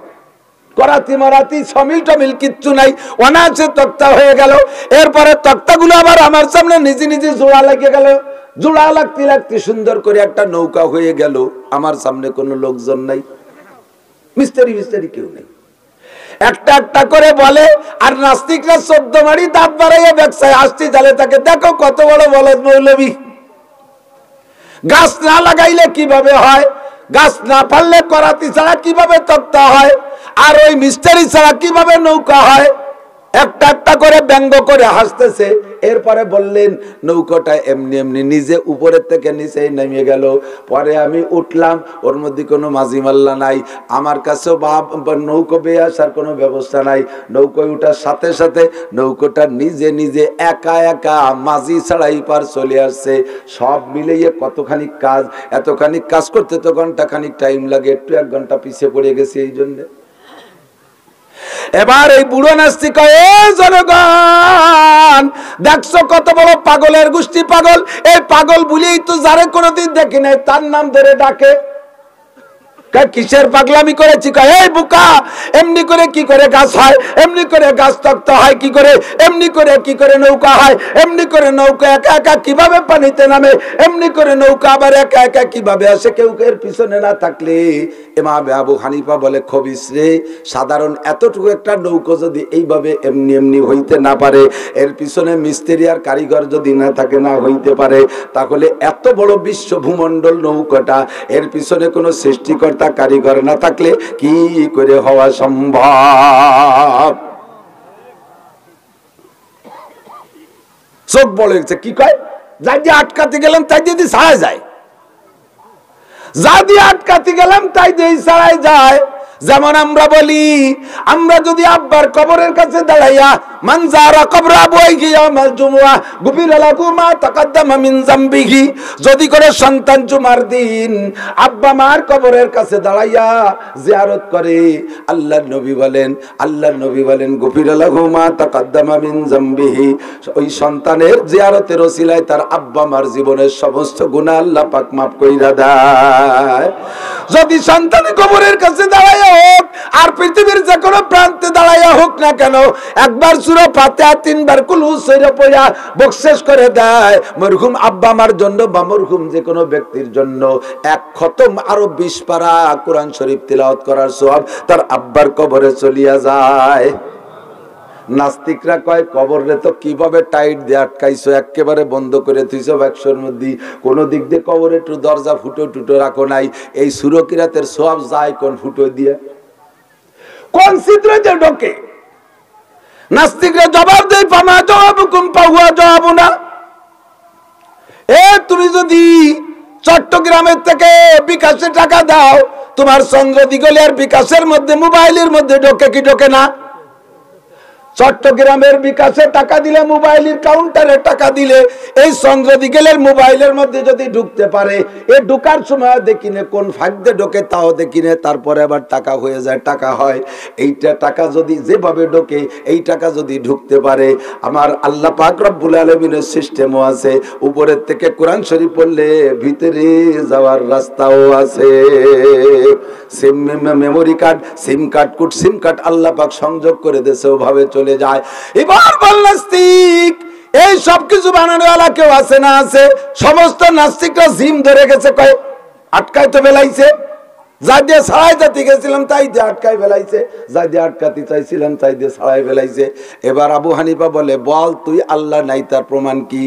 করাতি মারাতি সমিল টমিল কিচ্ছু নাই, অনায়াসে তক্তা হয়ে গেল। এরপরে তক্তাগুলো আবার আমার সামনে নিজে জোড়া লেগে গেল। জোড়া লাগতে সুন্দর করে একটা নৌকা হয়ে গেল। আমার সামনে কোনো লোকজন নাই, মিস্ত্রি কেউ নেই। একটা একটা করে বলে, আর নাস্তিকরা 14 মারি দাঁত বাড়াইয়া ব্যবসায় আসতে চালে তাকে, দেখো কত বড় বলদ মৌলবী। গাছ না লাগাইলে কিভাবে হয়? গাছ না পারলে করাতি ছাড়া কিভাবে তক্তা হয়? আর ওই মিস্ত্রি ছাড়া কিভাবে নৌকা হয়? একটা একটা করে ব্যঙ্গ করে হাসতেছে। এরপরে বললেন নৌকাটা এমনি এমনি নিজে উপরের থেকে নিচেই নেমে গেল। পরে আমি উঠলাম, ওর মধ্যে কোনো মাঝি মাল্লা নাই, আমার কাছেও নৌকো বেয়ে আসার কোনো ব্যবস্থা নাই। নৌকোয় উঠার সাথে সাথে নৌকোটা নিজে নিজে একা একা মাঝি ছাড়াই পার চলে আসছে। সব মিলিয়ে কতখানি কাজ, এতখানি কাজ করতে তো ঘন্টাখানিক টাইম লাগে, একটু 1 ঘন্টা পিছিয়ে পড়ে গেছে এই জন্য। এবার এই বুড়ো নাস্তিক কয়, জনগণ দেখছো কত বড় পাগলের গোষ্ঠী পাগল, এই পাগল বলেই তো যারে কোনোদিন দেখি নাই তার নাম ধরে ডাকে। কিসের পাগলামি করেছি? কয় এই বোকা, এমনি করে কি করে গাছ হয়, এমনি করে গাছ তক্ত হয় কি করে, এমনি করে কি করে নৌকা হয়, এমনি করে নৌকা একা একা কিভাবে পানিতে নামে, এমনি করে নৌকা আবার একা একা কিভাবে আসে কেউ এর পিছনে না থাকলে। ইমাম আবু হানিফা বলে, খবিস রে, সাধারণ এতটুকু একটা নৌকো যদি এইভাবে এমনি এমনি হইতে না পারে, এর পিছনে মিস্ত্রি আর কারিগর যদি না থাকে, না হইতে পারে, তাহলে এত বড় বিশ্ব ভূমণ্ডল নৌকাটা এর পিছনে কোনো সৃষ্টিকর্তা কারিগর না থাকলে কি করে হওয়া সম্ভব? চোখ বলে কি কয়, যাই দিয়ে আটকাতে গেলাম তাই যদি ছাড়া যায়, যা দিয়ে আটকাতে গেলাম তাই দিয়ে ছাড়াই যায়। যেমন আমরা বলি, আমরা যদি আব্বার কবরের কাছে দাঁড়াইয়া মানজারা কবর আবুইহি ইয়াউমাল জুমআ গুফিরা লাহু মা তাকাদ্দামা মিন যামবিহি, যদি করে সন্তান জুমার দিন আব্বা মার কবরের কাছে দাঁড়াইয়া জিয়ারত করে, আল্লাহর নবী বলেন গুফিরা লাহু মা তাকাদ্দামা মিন যামবিহি, ওই সন্তানের জিয়ারতের ওসিলায় তার আব্বা মার জীবনের সমস্ত গুনাহ আল্লাহ পাক মাফ কইরা দেয়। যদি সন্তানের কবরের কাছে দাঁড়ায় হোক আর পৃথিবীর যে কোনো প্রান্তে দাঁড়াইয়া হোক না কেন, একবার সূরা ফাতিহা 3 বার কুল হুয়াল্লাহু পড়া বকশেষ করে দেয়, মরহুম আব্বা মার জন্য বা মরহুম যে কোনো ব্যক্তির জন্য 1 খতম আরো 20 পারা কোরআন শরীফ তিলাওয়াত করার সওয়াব তার আব্বার কবরে চলিয়া যায়। নাস্তিকরা কয়, কবরে তো কিভাবে টাইট দিয়ে আটকাইছো, একেবারে বন্ধ করে থুইছো বাক্সর মধ্যে, কোন দিক দিয়ে কবরে একটু দরজা ফুটো টুটো রাখো নাই, এই সূরা কিরাতের সওয়াব যায় কোন ফুটো দিয়ে, কোন ছিদ্র দিয়ে ঢোকে? নাস্তিকরা জবাব দেয়, ফামা জবাবুকুম ফাহুয়া জবাবুনা। তুমি যদি চট্টগ্রামের থেকে বিকাশে টাকা দাও, তোমার চন্দ্র দিগলিয়ার বিকাশের মধ্যে মোবাইলের মধ্যে ঢোকে কি ঢোকে না? চট্টগ্রামের বিকাশে টাকা দিলে, মোবাইলের কাউন্টারে টাকা দিলে, এই চন্দ্রদিগেলের মোবাইলের মধ্যে যদি ঢুকতে পারে, এই ঢুকার সময় দেখিনে কোন ফাঁকতে ঢোকে তাও দেখিনে, তারপরে আবার টাকা হয়ে যায়, টাকা হয়। এইটা টাকা যদি যেভাবে ঢোকে, এই টাকা যদি ঢুকতে পারে, আমার আল্লাহ পাক রব্বুল আলামিনের সিস্টেমও আছে, উপরের থেকে কোরআন শরীফ পড়লে ভিতরে যাওয়ার রাস্তাও আছে। মেমোরি কার্ড, সিম কার্ড আল্লাহ পাক সংযোগ করে দেশে ওভাবে চলে যায়। এবার বল নাস্তিক, এই সব কিছু বানানোওয়ালা কেউ আছে না? আছে। সমস্ত নাস্তিকরা জিম ধরে গেছে, কয় আটকাই তো বেলাইছে, যা দিয়ে ছাড়াই যেতে গেছিলাম তাই দিয়ে আটকাই বেলাইছে, যা দিয়ে আটকাতে চাইছিলাম তাই দিয়ে ছাড়াই বেলাইছে। এবার আবু হানিফা বলে, বল তুই আল্লাহ নাই তার প্রমাণ কি?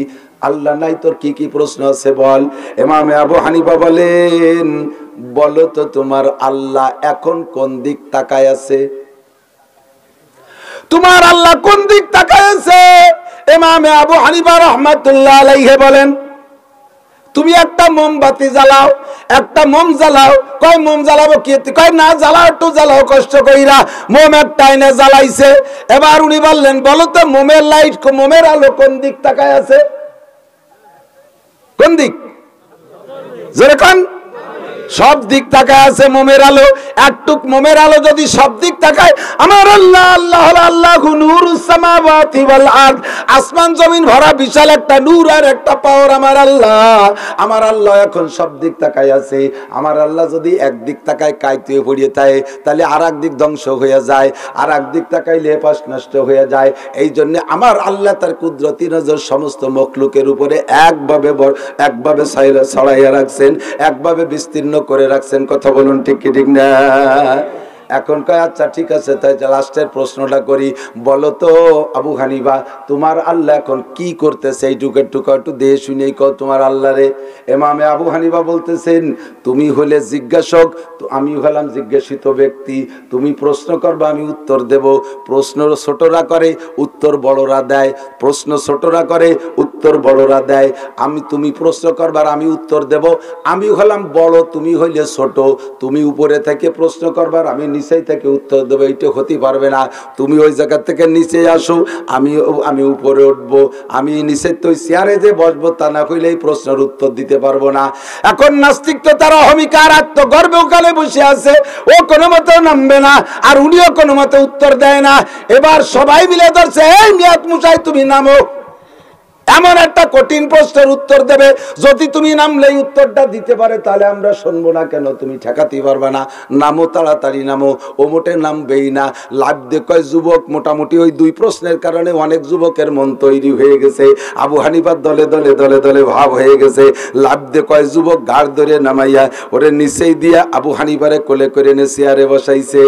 আল্লাহ নাই তোর কি কি প্রশ্ন আছে বল। ইমামে আবু হানিফা বলেন, বলো তো তোমার আল্লাহ এখন কোন দিক তাকায় আছে? তোমার আল্লাহ কোন দিক তাকায় আছে? ইমামে আবু হানিফা রাহমাতুল্লাহ আলাইহি বলেন, তুমি একটা মোমবাতি জ্বালাও, একটা মোম জ্বালাও। কয় মোম জ্বালাবো কি? কয় না জ্বালাও, একটু জ্বালাও কষ্ট কইরা। মোম একটা এনে জ্বালাইছে। এবার উনি বললেন, বলো তো মোমের লাইট, মোমের আলো কোন দিক তাকায় আছে? কোন দিক? যেরকম সব দিক তাকায় আছে মোমের আলো। একটুক মোমের আলো যদি সব দিক তাকায়, আমার আল্লাহ আল্লাহ আল্লাহু নূরুস সামাওয়াতি ওয়াল আরদ, আসমান জমিন ভরা বিশাল একটা নূর আর একটা পাওয়ার আমার আল্লাহ এখন সব দিক তাকায় আছে। আমার আল্লাহ যদি একদিক তাকায় কাইতে পড়িয়ে যায়, তাহলে আর একদিক ধ্বংস হয়ে যায়, আর একদিক তাকাইলে পাশ নষ্ট হয়ে যায়। এই জন্য আমার আল্লাহ তার কুদরতি নজর সমস্ত মখলুকের উপরে একভাবে ছড়াইয়া রাখছেন, একভাবে বিস্তীর্ণ করে রাখছেন। কথা বলুন ঠিক কি ঠিক না? এখন কয় আচ্ছা ঠিক আছে, তাই লাস্টের প্রশ্নটা করি, বলো তো আবু হানিফা তোমার আল্লাহ এখন কি করতেছে, এইটুকু একটু দিয়ে শুনেই কও তোমার আল্লাহ রে। ইমামে আবু হানিফা বলতেছেন তুমি হলে জিজ্ঞাসক, তো আমি হলাম জিজ্ঞাসিত ব্যক্তি, তুমি প্রশ্ন করবা আমি উত্তর দেব। প্রশ্ন ছোটরা করে উত্তর বড়রা দেয়, প্রশ্ন ছোটরা করে উত্তর বড়রা দেয়। তুমি প্রশ্ন করবার আমি উত্তর দেব, আমি হলাম বড় তুমি হইলে ছোট, তুমি উপরে থেকে প্রশ্ন করবার আমি নিচে থেকে উত্তর দেবো, এইটা হতে পারবে না। তুমি ওই জায়গা থেকে নিচে আসো, আমি উপরে উঠবো, আমি নিচে তো চেয়ারে যে বসবো তা না হইলে এই প্রশ্নের উত্তর দিতে পারবো না। এখন নাস্তিক তো তারা অহমিকার আত্মগর্বে ওখানে বসে আছে, ও কোনো মতে নামবে না আর উনিও কোনো মতে উত্তর দেয় না। এবার সবাই মিলে ধরছে এই মিয়াত মুসাই তুমি নামো, এমন একটা কঠিন প্রশ্নের উত্তর দেবে, যদি তুমি নামলেই উত্তরটা দিতে পারে তাহলে আমরা শুনবো না কেন, তুমি ঠেকাতে পারবে না, নামো তাড়াতাড়ি নামো। ও মোটে নামবেই না। লাভ দেখয় যুবক মোটামুটি ওই দুই প্রশ্নের কারণে অনেক যুবকের মন তৈরি হয়ে গেছে, আবু হানিফার দলে দলে দলে দলে ভাব হয়ে গেছে। লাভ দেখয় যুবক ঘাড় ধরে নামাইয়া ওরে নিচেই দিয়া আবু হানিফারে কোলে করে এনে চেয়ারে বসাইছে।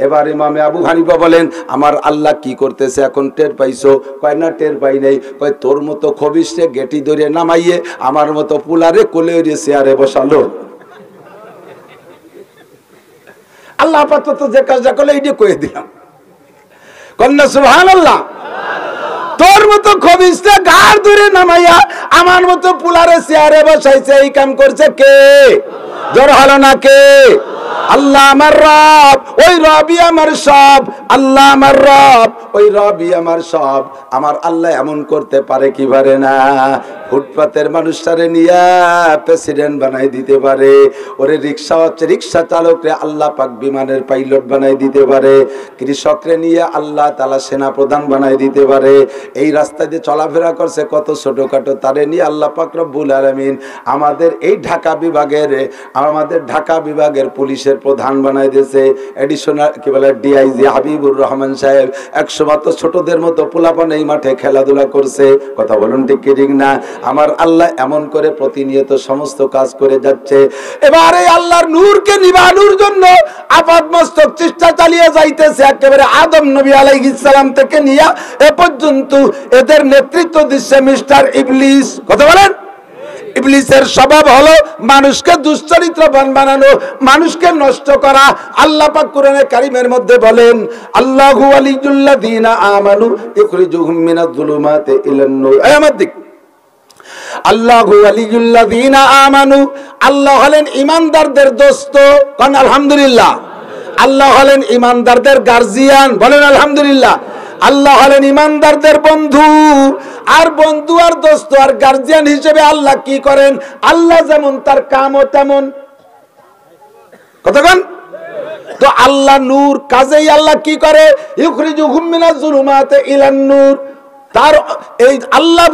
এবার ইমামে আবু হানিফা বলেন আমার আল্লাহ কি করতেছে এখন টের পাইছো? কয় না টের পাই নাই। কয় তোর মতো খবিসে গেটি ধরে নামাইয়ে আমার মতো পুলারে কোলে চেয়ারে বসালো। আল্লাহ আপাতত যে কাজটা করলে এইটা কয়ে দিলাম, কন্যা সুবহানাল্লাহ। তোর মতো খবিসে ঘাড় ধরে নামাইয়া আমার মতো পুলারে চেয়ারে বসাইছে, এই কাম করছে কে? জোর হলো না কে? আল্লাহ আমার রব, ওই রবই আমার সব। আল্লাহ আমার রব, ওই রবই আমার সব। আমার আল্লাহ এমন করতে পারে কি পারে না? ফুটপাতের মানুষটারে নিয়ে প্রেসিডেন্ট বানাই দিতে পারে। ওরে রিক্সা চালকরে আল্লাহ পাক বিমানের পাইলট বানাই দিতে পারে। কৃষকরে নিয়ে আল্লাহ তাআলা সেনা প্রধান বানাই দিতে পারে। এই রাস্তা দিয়ে চলাফেরা করছে কত ছোটখাটো, তারে নিয়ে আল্লাহ পাক রব্বুল আলামিন আমাদের ঢাকা বিভাগের পুলিশের প্রধান বানাই দিয়েছে। এডিশনাল কি বলে ডিআইজি হাবিবুর রহমান সাহেব 100 মাত্র ছোটদের মতো পোলাপান এই মাঠে খেলাধুলা করছে। কথা বলুন ঠিক কি ঠিক না? আমার আল্লাহ এমন করে প্রতিনিয়ত সমস্ত কাজ করে যাচ্ছে। এবারে আল্লাহর নূরকে নিভানোর জন্য আপাদমস্তক চেষ্টা চালিয়ে যাইতেছে, একেবারে আদম নবী আলাইহিস সালাম থেকে নিয়ে এ পর্যন্ত এদের নেতৃত্ব দিচ্ছে মিস্টার ইবলিস। কথা বলেন। ইবলিসের স্বভাব হলো মানুষকে দুশ্চরিত্রবান বানানো, মানুষকে নষ্ট করা। আল্লাহ পাক কোরআনে কারীমের মধ্যে বলেন আল্লাহু ওয়ালিয়ুল্লাযীনা আমানু ইখরিজুহুম মিনাজ যুলুমাতি ইলান নূর। আমার দিক আল্লাহু ওয়ালিয়ুল্লাযীনা আমানু, আল্লাহ হলেন ঈমানদারদের দোস্ত। কোন আলহামদুলিল্লাহ। আল্লাহ হলেন ঈমানদারদের গার্জিয়ান, বলেন আলহামদুলিল্লাহ। আল্লাহ হলেন ঈমানদারদের বন্ধু। আর বন্ধু আর দোস্ত আর গার্জিয়ান হিসেবে আল্লাহ কি করেন? আল্লাহ যেমন তার কামও তেমন। কতক্ষণ তো আল্লাহ নূর, কাজেই আল্লাহ কি করে? ইখরিজুহুম মিনাজ যুলুমাতি ইলান নূর। তার এই আল্লাহ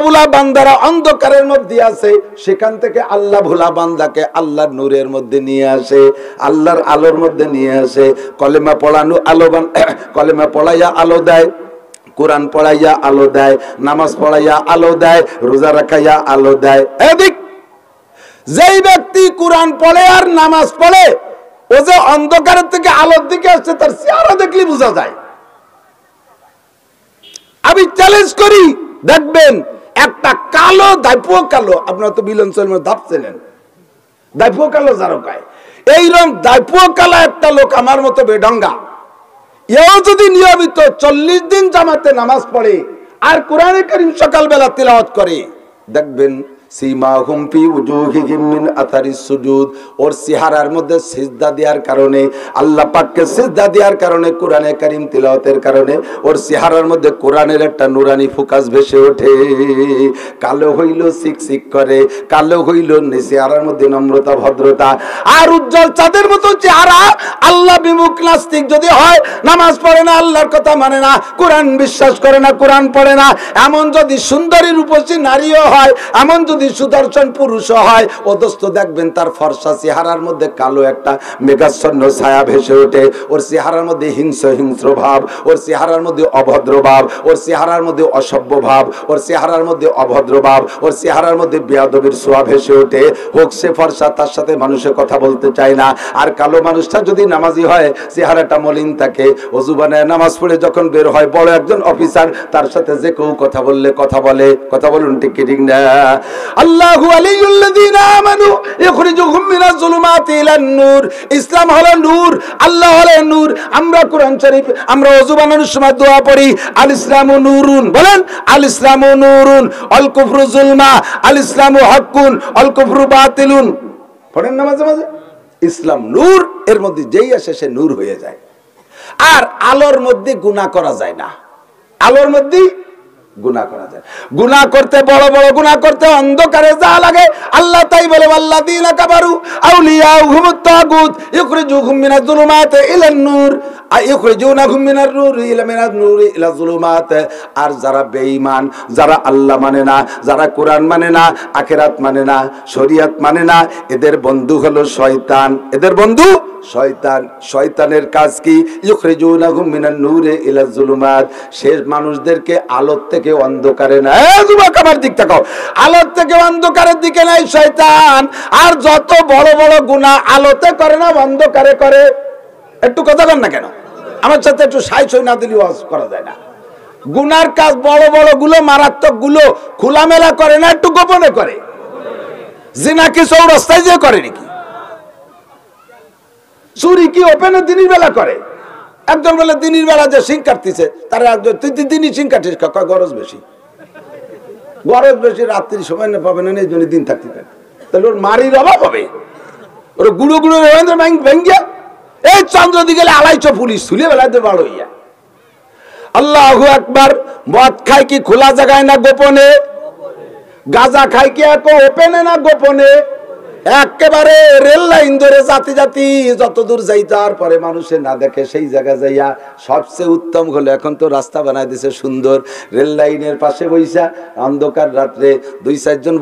ভোলা বান্দারা অন্ধকারের মধ্যে আছে, সেখান থেকে আল্লাহ ভোলা বান্দাকে আল্লাহর নূরের মধ্যে নিয়ে আসে, আল্লাহর আলোর মধ্যে নিয়ে আসে। কলেমা পড়ানো কলেমা পড়াইয়া আলো দেয়, কোরআন পড়াইয়া আলো দেয়, নামাজ পড়াইয়া আলো দেয়, রোজা রাখাইয়া আলো দেয়। এদিক যেই ব্যক্তি কোরআন পড়ে আর নামাজ পড়ে, ও যে অন্ধকারের থেকে আলোর দিকে আসছে তার চেহারা দেখলে বোঝা যায়। আমি চ্যালেঞ্জ করি, দেখবেন একটা কালো দাইপুয়া কালো, আপনারা তো বিলঞ্চলের মধ্যে ভাবছিলেন দাইপুয়া কালো জারকায়, এইরকম দাইপুয়া কালো একটা লোক আমার মতো বেঢঙ্গা, এও যদি নিয়মিত 40 দিন জামাতে নামাজ পড়ে আর কোরআনে কারীম সকালবেলা তিলাওয়াত করে, দেখবেন সীমাহুম ফি উজুহিহিম মিন আথারিস সুজুদ, ওর চেহারার মধ্যে সিজদা দেওয়ার কারণে, আল্লাহ পাককে সিজদা দেওয়ার কারণে, কোরআনে কারীম তিলাওয়াতের কারণে ওর চেহারার মধ্যে কোরআনের একটা নুরানি ফোকাস ভেসে ওঠে। কালো হইল সিকসিক করে, কালো হইল চেহারার মধ্যে নম্রতা ভদ্রতা, আর উজ্জ্বল চাঁদের মতো চেহারা। আল্লাহ বিমুখ নাস্তিক যদি হয়, নামাজ পড়ে না, আল্লাহর কথা মানে না, কোরআন বিশ্বাস করে না, কোরআন পড়ে না, এমন যদি সুন্দরী রূপসী নারীও হয়, এমন যদি যদি সুদর্শন পুরুষ হয় ও দোস্ত দেখবেন তার ফর্সা চেহারার মধ্যে কালো একটা মেঘাচ্ছন্ন ছায়া ভেসে ওঠে। ওর চেহারার মধ্যে হিংস্র ভাব, ওর চেহারার মধ্যে অভদ্র ভাব, ওর চেহারার মধ্যে অসভ্য ভাব, ওর চেহারার মধ্যে অভদ্র ভাব, ওর চেহারার মধ্যে বেয়াদবির ছোঁয়া ভেসে ওঠে। হোক সে ফর্সা, তার সাথে মানুষে কথা বলতে চায় না। আর কালো মানুষটা যদি নামাজি হয়, চেহারাটা মলিন থাকে, ওযু বানায় নামাজ পড়ে যখন বের হয়, বড় একজন অফিসার, তার সাথে যে কেউ কথা বললে কথা বলে। কথা বলুন ঠিক কি ঠিক না? আল্লাহু আলিয়্যুল্লাযীনা আমানু ইখরিজুহুম মিনাজ যুলুমাতি ইলান নূর। ইসলাম হলো নূর, আল্লাহ হলো নূর। আমরা কোরআন শরীফ, আমরা ওযু বানানোর সময় দোয়া পড়ি, আল ইসলামু নূরুন। বলেন আল ইসলামু নূরুন আল কুফরু যুলমা, আল ইসলামু হাক্কুন আল কুফরু বাতিলুন। পড়েন না মাঝে মাঝে? ইসলাম নূর, এর মধ্যে যেই আসে সে নূর হয়ে যায়। আর আলোর মধ্যে গুনাহ করা যায় না, আলোর মধ্যে গুনাহ করা যায়। গুনাহ করতে, বড় বড় গুনাহ করতে অন্ধকারে যা লাগে, আল্লাহ তাই বলে আল্লাযীনা কাফারু আউলিয়াউহুমুত তাগুত ইখরিজুহুম মিনাজ যুলুমাতি ইলান নূর ইখরিজুনাহুম মিনার নূরি ইলা যুলুমাত। আর যারা বেঈমান, যারা আল্লাহ মানে না, যারা কোরআন মানে না, আখিরাত মানে না, শরীয়ত মানে না, এদের বন্ধু হলো শয়তান। এদের বন্ধু শয়তান। শয়তানের কাজ কি? ইখরিজুনাহুম মিনান নূরি ইলা যুলুমাত। সে মানুষদেরকে আলোর থেকে অন্ধকারে না, যুবক আমার দিক তাকাও, আলোর থেকে অন্ধকারের দিকে নাই শয়তান। আর যত বড় বড় গুনাহ আলোতে করে না, অন্ধকারে করে। একটু কথা বল না কেন? আমার সাথে একটু সাইসই না দিলে ওয়াজ করা যায় না। গুনার কাজ বড় বড় গুলো, মারাত্মক গুলো খোলামেলা করে না, একটু গোপনে করে। জিনা কি চৌরাস্তায় যে করে নাকি? চুরি কি ওপেনে দিনের বেলা করে? একজন বলে দিনের বেলা যে সিং কাটতেছে, তারা একজন তুই দিনই সিং কাটিস, গরজ বেশি, গরজ বেশি, রাত্রির সময় না পাবে না, এই জন্য দিন থাকতে পারে। তাহলে ওর মারির অভাব হবে, ওর গুঁড়ো গুঁড়ো ভেঙ্গিয়া এই চন্দ্র দিকে আড়াইশো পুলিশ তুলে বেলাতে বড় হইয়া। আল্লাহু আকবার। মদ খায় কি খোলা জায়গায় না গোপনে? গাঁজা খায় কি ওপেনে না গোপনে? একেবারে রেল লাইন ধরে জাতি জাতি যত দূর যাই, তারপরে মানুষে না দেখে সেই জায়গা যাইয়া। সবচেয়ে উত্তম হলো এখন তো রাস্তা বানায় দিছে সুন্দর, রেল লাইনের পাশে বইসা অন্ধকার রাত্রে দুই চারজন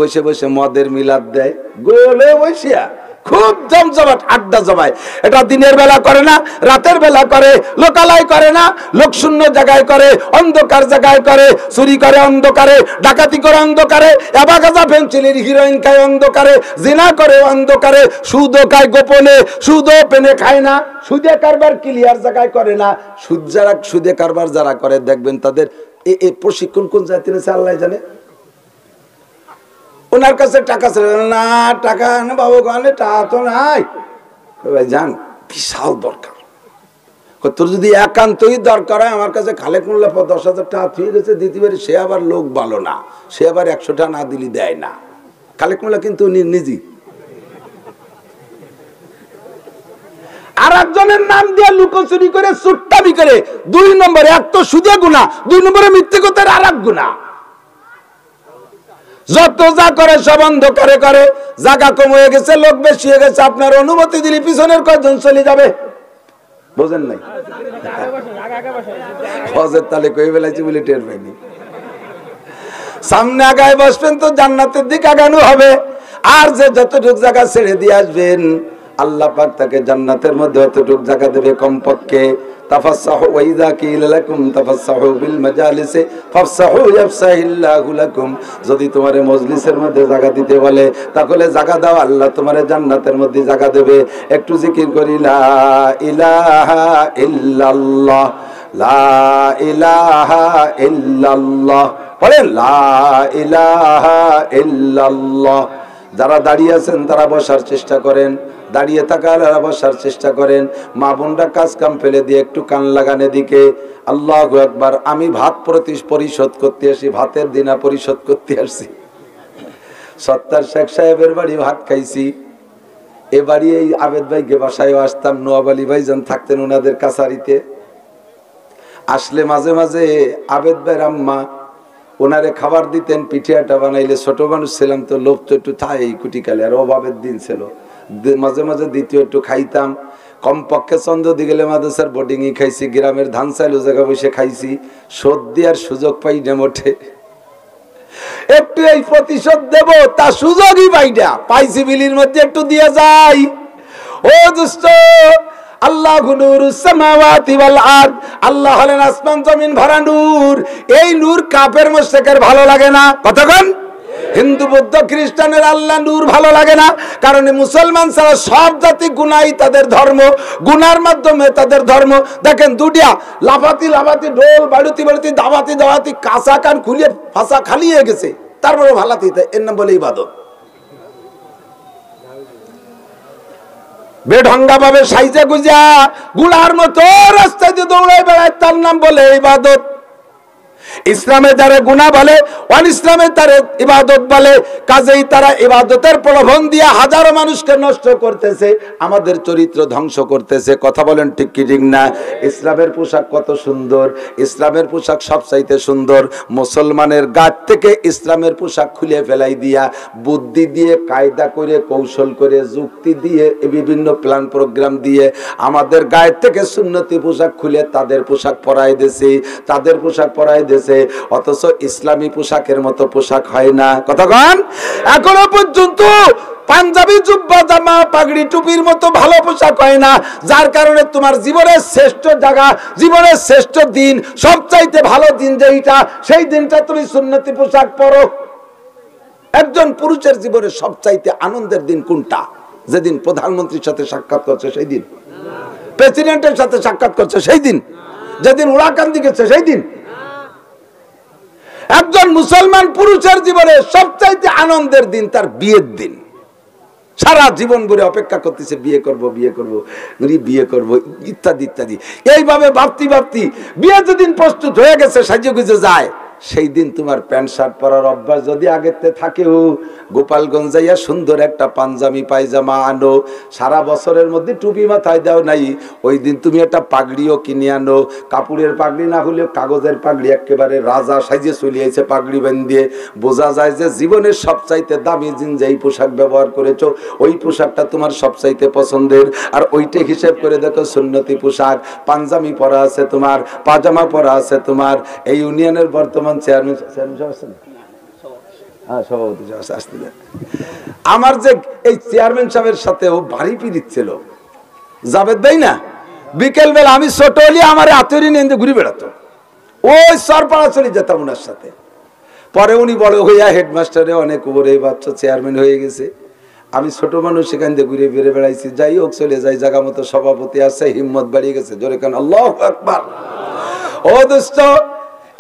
বসে বসে মদের মিলাদ দেয়, গোলে বসিয়া খুব জমজমাট আড্ডা জমায়। এটা দিনের বেলা করে না, রাতের বেলা করে, লোকালয় করে না, লোকশূন্য জায়গায় করে, অন্ধকার জায়গায় করে, চুরি করে অন্ধকারে, ডাকাতি করে অন্ধকারে, এবাগাজা ফেন্সিলের হিরোইন খায় অন্ধকারে, জিনা করে অন্ধকারে, সুদও খায় গোপনে, সুদও পেনে খায় না, সুদে কারবার ক্লিয়ার জায়গায় করে না। সুদে কারবার যারা করে দেখবেন তাদের এই প্রশিক্ষণ কোন জাতি আছে আল্লাহ জানে। ওনার কাছে টাকা ছিল না, টাকা না বাবু গানে টাকা তো নাই, জান বিশাল দরকার। তোর যদি একান্তই দরকার হয়, আমার কাছে খালেক মোল্লা 10,000 টাকা ফিরে গেছে দিতে পারি, সে আবার লোক ভালো না, সে আবার 100 টাকা না দিলে দেয় না। খালেক মোল্লা কিন্তু নিজে আর একজনের নাম দিয়ে লুকোচুরি করে, চুট্টামি করে। 2 নম্বরে এক তো সুদে গুনাহ, 2 নম্বরে মিথ্যে কথার আর এক গুনাহ। যত যা করে সব অন্ধকারে করে। জায়গা কম হয়ে গেছে, লোক বেশি হয়ে গেছে, আপনার অনুমতি দিলে পিছনের কয়জন চলে যাবে, বোঝেন নাই? হজের তালে কই বেলাইছি বলে টের পাইনি। সামনে আগায় বসবেন তো জান্নাতের দিক আগানো হবে। আর যে যতটুকু জায়গা ছেড়ে দিয়ে আসবেন, আল্লাহ পাক তাকে জান্নাতের মধ্যে অতটুকু জায়গা দেবে কমপক্ষে। তাফাসসাহু ওয়া ইযা কিলা লাকুম তাফাসসাহু বিল মাজালিসি ফাফসাহু ইয়াফসাহিল্লাহু লাকুম। যদি তোমারে মজলিসের মধ্যে জায়গা দিতে বলে, তাহলে জায়গা দাও, আল্লাহ তোমারে জান্নাতের মধ্যে জায়গা দেবে। একটু জিকির করি, লা ইলাহা ইল্লাল্লাহ, লা ইলাহা ইল্লাল্লাহ। বলেন লা ইলাহা ইল্লাল্লাহ। যারা দাঁড়িয়ে আছেন তারা বসার চেষ্টা করেন, দাঁড়িয়ে থাকার বসার চেষ্টা করেন। মা বোনরা কাজ কাম ফেলে দিয়ে একটু কান লাগান এদিকে। আল্লাহু আকবার। আমি ভাত পরিশোধ করতে আসি, ভাতের দিনা পরিশোধ করতে আসছি। সত্তার শেখ সাহেবের বাড়ি ভাত খাইছি। এ বাড়ি এই আবেদ ভাইকে বাসায়ও আসতাম, নোয়াব আলী ভাইজান থাকতেন ওনাদের কাছারিতে। আসলে মাঝে মাঝে আবেদ ভাইয়ের আম্মা ওনারে খাবার দিতেন, পিঠে আটা বানাইলে। ছোট মানুষ ছিলাম তো, লোভ তো একটু থাই কুটিকালে, আর অভাবের দিন ছিল, মাঝে মাঝে দ্বিতীয় একটু খাইতাম। কমপক্ষে চন্দ্রদি গেলে মাদ্রাসার বোর্ডিংই খাইছি, গ্রামের ধান চাইল জায়গা বসে খাইছি। সর্দি আর সুযোগ পাই না মোটে। একটু এই প্রতিশোধ দেব তা সুযোগই পাই না, পাইছি বিলির মধ্যে একটু দিয়ে যাই। ও দুষ্ট, আল্লাহু নূরুস সামাওয়াতি ওয়াল আরদ, আল্লাহ হলেন আসমান জমিন ভরা নূর। এই নূর কাফের মুশরিকের ভালো লাগে না। কতক্ষণ হিন্দু বৌদ্ধ খ্রিস্টানের আল্লাহ নূর ভালো লাগে না, কারণ মুসলমান ছাড়া সব জাতি গুনাই তাদের ধর্ম, গুনার মাধ্যমে তাদের ধর্ম। দেখেন দুটিয়া লাফাতি লাফাতি ঢোল বাড়ুতি বাড়ুতি দাওয়াতি দাওয়াতি কাঁচা কান খুলিয়ে ফাঁসা খালি হয়ে গেছে, তারপরে ভালাতি, এর নাম বলে ইবাদত। বেঢঙ্গা ভাবে সাইজা গুজা গুলার মতো রাস্তায় দিয়ে দৌড়ায় বেড়ায়, তার নাম বলে ইবাদত। ইসলামে যারা গুনাহ বলে, অন ইসলামে তারা ইবাদত বলে। কাজেই তারা ইবাদতের প্রলোভন দিয়ে হাজারো মানুষকে নষ্ট করতেছে, আমাদের চরিত্র ধ্বংস করতেছে। কথা বলেন ঠিক কি ঠিক না? ইসলামের পোশাক কত সুন্দর, ইসলামের পোশাক সবচাইতে সুন্দর। মুসলমানের গাছ থেকে ইসলামের পোশাক খুলে ফেলাই দিয়া, বুদ্ধি দিয়ে, কায়দা করে, কৌশল করে, যুক্তি দিয়ে, বিভিন্ন প্ল্যান প্রোগ্রাম দিয়ে আমাদের গায়ের থেকে সুন্নতি পোশাক খুলে তাদের পোশাক পরাই দিয়েছে, তাদের পোশাক পরাই দিয়েছে। অথচ ইসলামী পোশাকের মতো পোশাক হয় না। কতক্ষণ এখনো পর্যন্ত পাঞ্জাবি জুব্বা জামা পাগড়ি টুপির মতো ভালো পোশাক হয় না, যার কারণে তোমার জীবনের শ্রেষ্ঠ জায়গা, জীবনের শ্রেষ্ঠ দিন, সবচাইতে ভালো দিন যেইটা, সেই দিনটা তুমি সুন্নতি পোশাক পরো। একজন পুরুষের জীবনে সবচাইতে আনন্দের দিন কোনটা? যেদিন প্রধানমন্ত্রীর সাথে সাক্ষাৎ করছে সেই দিন, প্রেসিডেন্টের সাথে সাক্ষাৎ করছে সেই দিন, যেদিন উড়াকান্দি গেছে সেই দিন। একজন মুসলমান পুরুষের জীবনে সবচাইতে আনন্দের দিন তার বিয়ের দিন। সারা জীবন ভরে অপেক্ষা করতেছে, বিয়ে করব বিয়ে করব বিয়ে করব ইত্যাদি ইত্যাদি। এইভাবে ভাবতি ভাবতি বিয়ে যেদিন প্রস্তুত হয়ে গেছে, সাজিয়ে গুজে যায়, সেই দিন তোমার প্যান্ট শার্ট পরার অভ্যাস যদি আগেতে থাকেও, গোপালগঞ্জ যাইয়া সুন্দর একটা পাঞ্জাবি পায়জামা আনো, সারা বছরের মধ্যে টুপি মাথায় দাও নাই, ওই দিন তুমি একটা পাগড়িও কিনে আনো। কাপড়ের পাগড়ি না হলেও কাগজের পাগড়ি, একেবারে রাজা সাইজে চলিয়েছে পাগড়ি বাঁধিয়ে, বোঝা যায় যে জীবনের সবচাইতে দামি দিন যেই পোশাক ব্যবহার করেছো, ওই পোশাকটা তোমার সবচাইতে পছন্দের। আর ওইটা হিসেব করে দেখো, সুন্নতি পোশাক, পাঞ্জাবি পরা আছে তোমার, পাজামা পরা আছে তোমার। এই ইউনিয়নের বর্তমান আমার যে এই চেয়ারম্যান সাহেবের সাথে ও ভারী পিড়িত ছিল, জাবেদ ভাই না, বিকেল বেলা আমি ছোট হলে আমার আতরি নিয়ে ঘুরে বেড়াতো, ওই সরপাড়া চলে যেতাম ওনার সাথে। পরে উনি বড় হইয়া হেডমাস্টারে অনেক উপরে বাচ্চা চেয়ারম্যান হয়ে গেছে, আমি ছোট মানুষ সেখান থেকে ঘুরে বেড়ে বেড়াইছি। যাই হোক, চলে যাই, জায়গা মতো সভাপতি আছে, হিম্মত বাড়িয়ে গেছে, জোরে কান আল্লাহু আকবার। ও দোস্ত,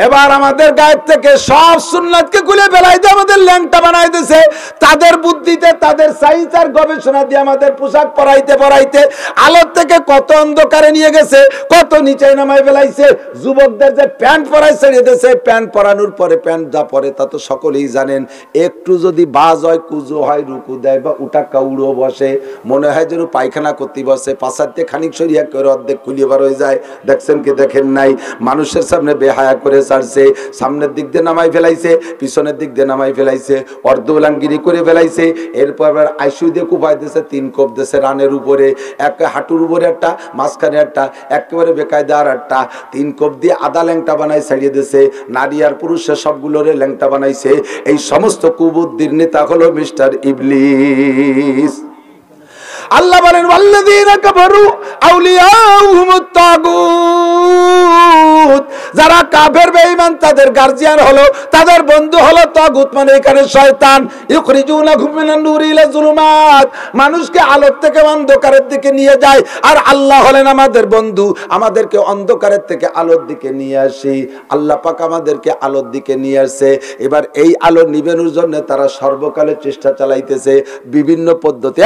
এবার আমাদের গায়ের থেকে সব সুন্নাতকে খুলে ফেলাই দিয়ে আমাদের ল্যাংটা বানাই দিয়েছে। তাদের বুদ্ধিতে, তাদের সাইন্স আর গবেষণা দিয়ে আমাদের পোশাক পরাইতে পরাইতে আলোর থেকে কত অন্ধকারে নিয়ে গেছে, কত নিচে নামাই ফেলাইছে। যুবকদের যে প্যান্ট পরাই ছেড়ে দিয়েছে, প্যান্ট পরানোর পরে প্যান্ট যা পরে তা তো সকলেই জানেন, একটু যদি বাজ হয়, কুজো হয়, রুকু দেয় বা উটাক্কা উড়ো বসে, মনে হয় যেন পায়খানা করতে বসে, পাশাতে খানিক সরিয়া করে অর্ধেক খুলিয়ে বার হয়ে যায়। দেখছেন কি দেখেন নাই? মানুষের সামনে বেহায়া করে ছাড়ছে, সামনের দিক দিয়ে নামাই ফেলাইছে, পিছনের দিক দিয়ে নামাই ফেলাইছে, অর্ধউলাঙ্গিরি করে ফেলাইছে। এরপর আবার আইসু দিয়ে কুপাই দিয়েছে, 3 কোপ দিয়েছে রানের উপরে, এক হাঁটুর উপরে একটা, মাঝখানে একটা, একেবারে বেকায়দা আর একটা, 3 কোপ দিয়ে আদা ল্যাংটা বানাই ছাড়িয়ে দিয়েছে। নারী আর পুরুষের সবগুলোরে ল্যাংটা বানাইছে। এই সমস্ত কুবুদ্দির নেতা হলো মিস্টার ইবলিস। আল্লাহ বলেন, ওয়াল্লাযীনা কাফারু আউলিয়াউহুমুত তাগুত, যারা কাফের বেঈমান তাদের গার্জিয়ান হলো, তাদের বন্ধু হলো তাগুত, মানে এখানে শয়তান। ইউখরিজুনাহুম মিনান নূরি ইলা যুলুমাত, মানুষকে আলোর থেকে অন্ধকারের দিকে নিয়ে যায়। আর আল্লাহ হলেন আমাদের বন্ধু, আমাদেরকে অন্ধকারের থেকে আলোর দিকে নিয়ে আসে। আল্লাহ পাক আমাদেরকে আলোর দিকে নিয়ে আসছে। এবার এই আলো নিবেনোর জন্য তারা সর্বকালে চেষ্টা চালাইতেছে, বিভিন্ন পদ্ধতি,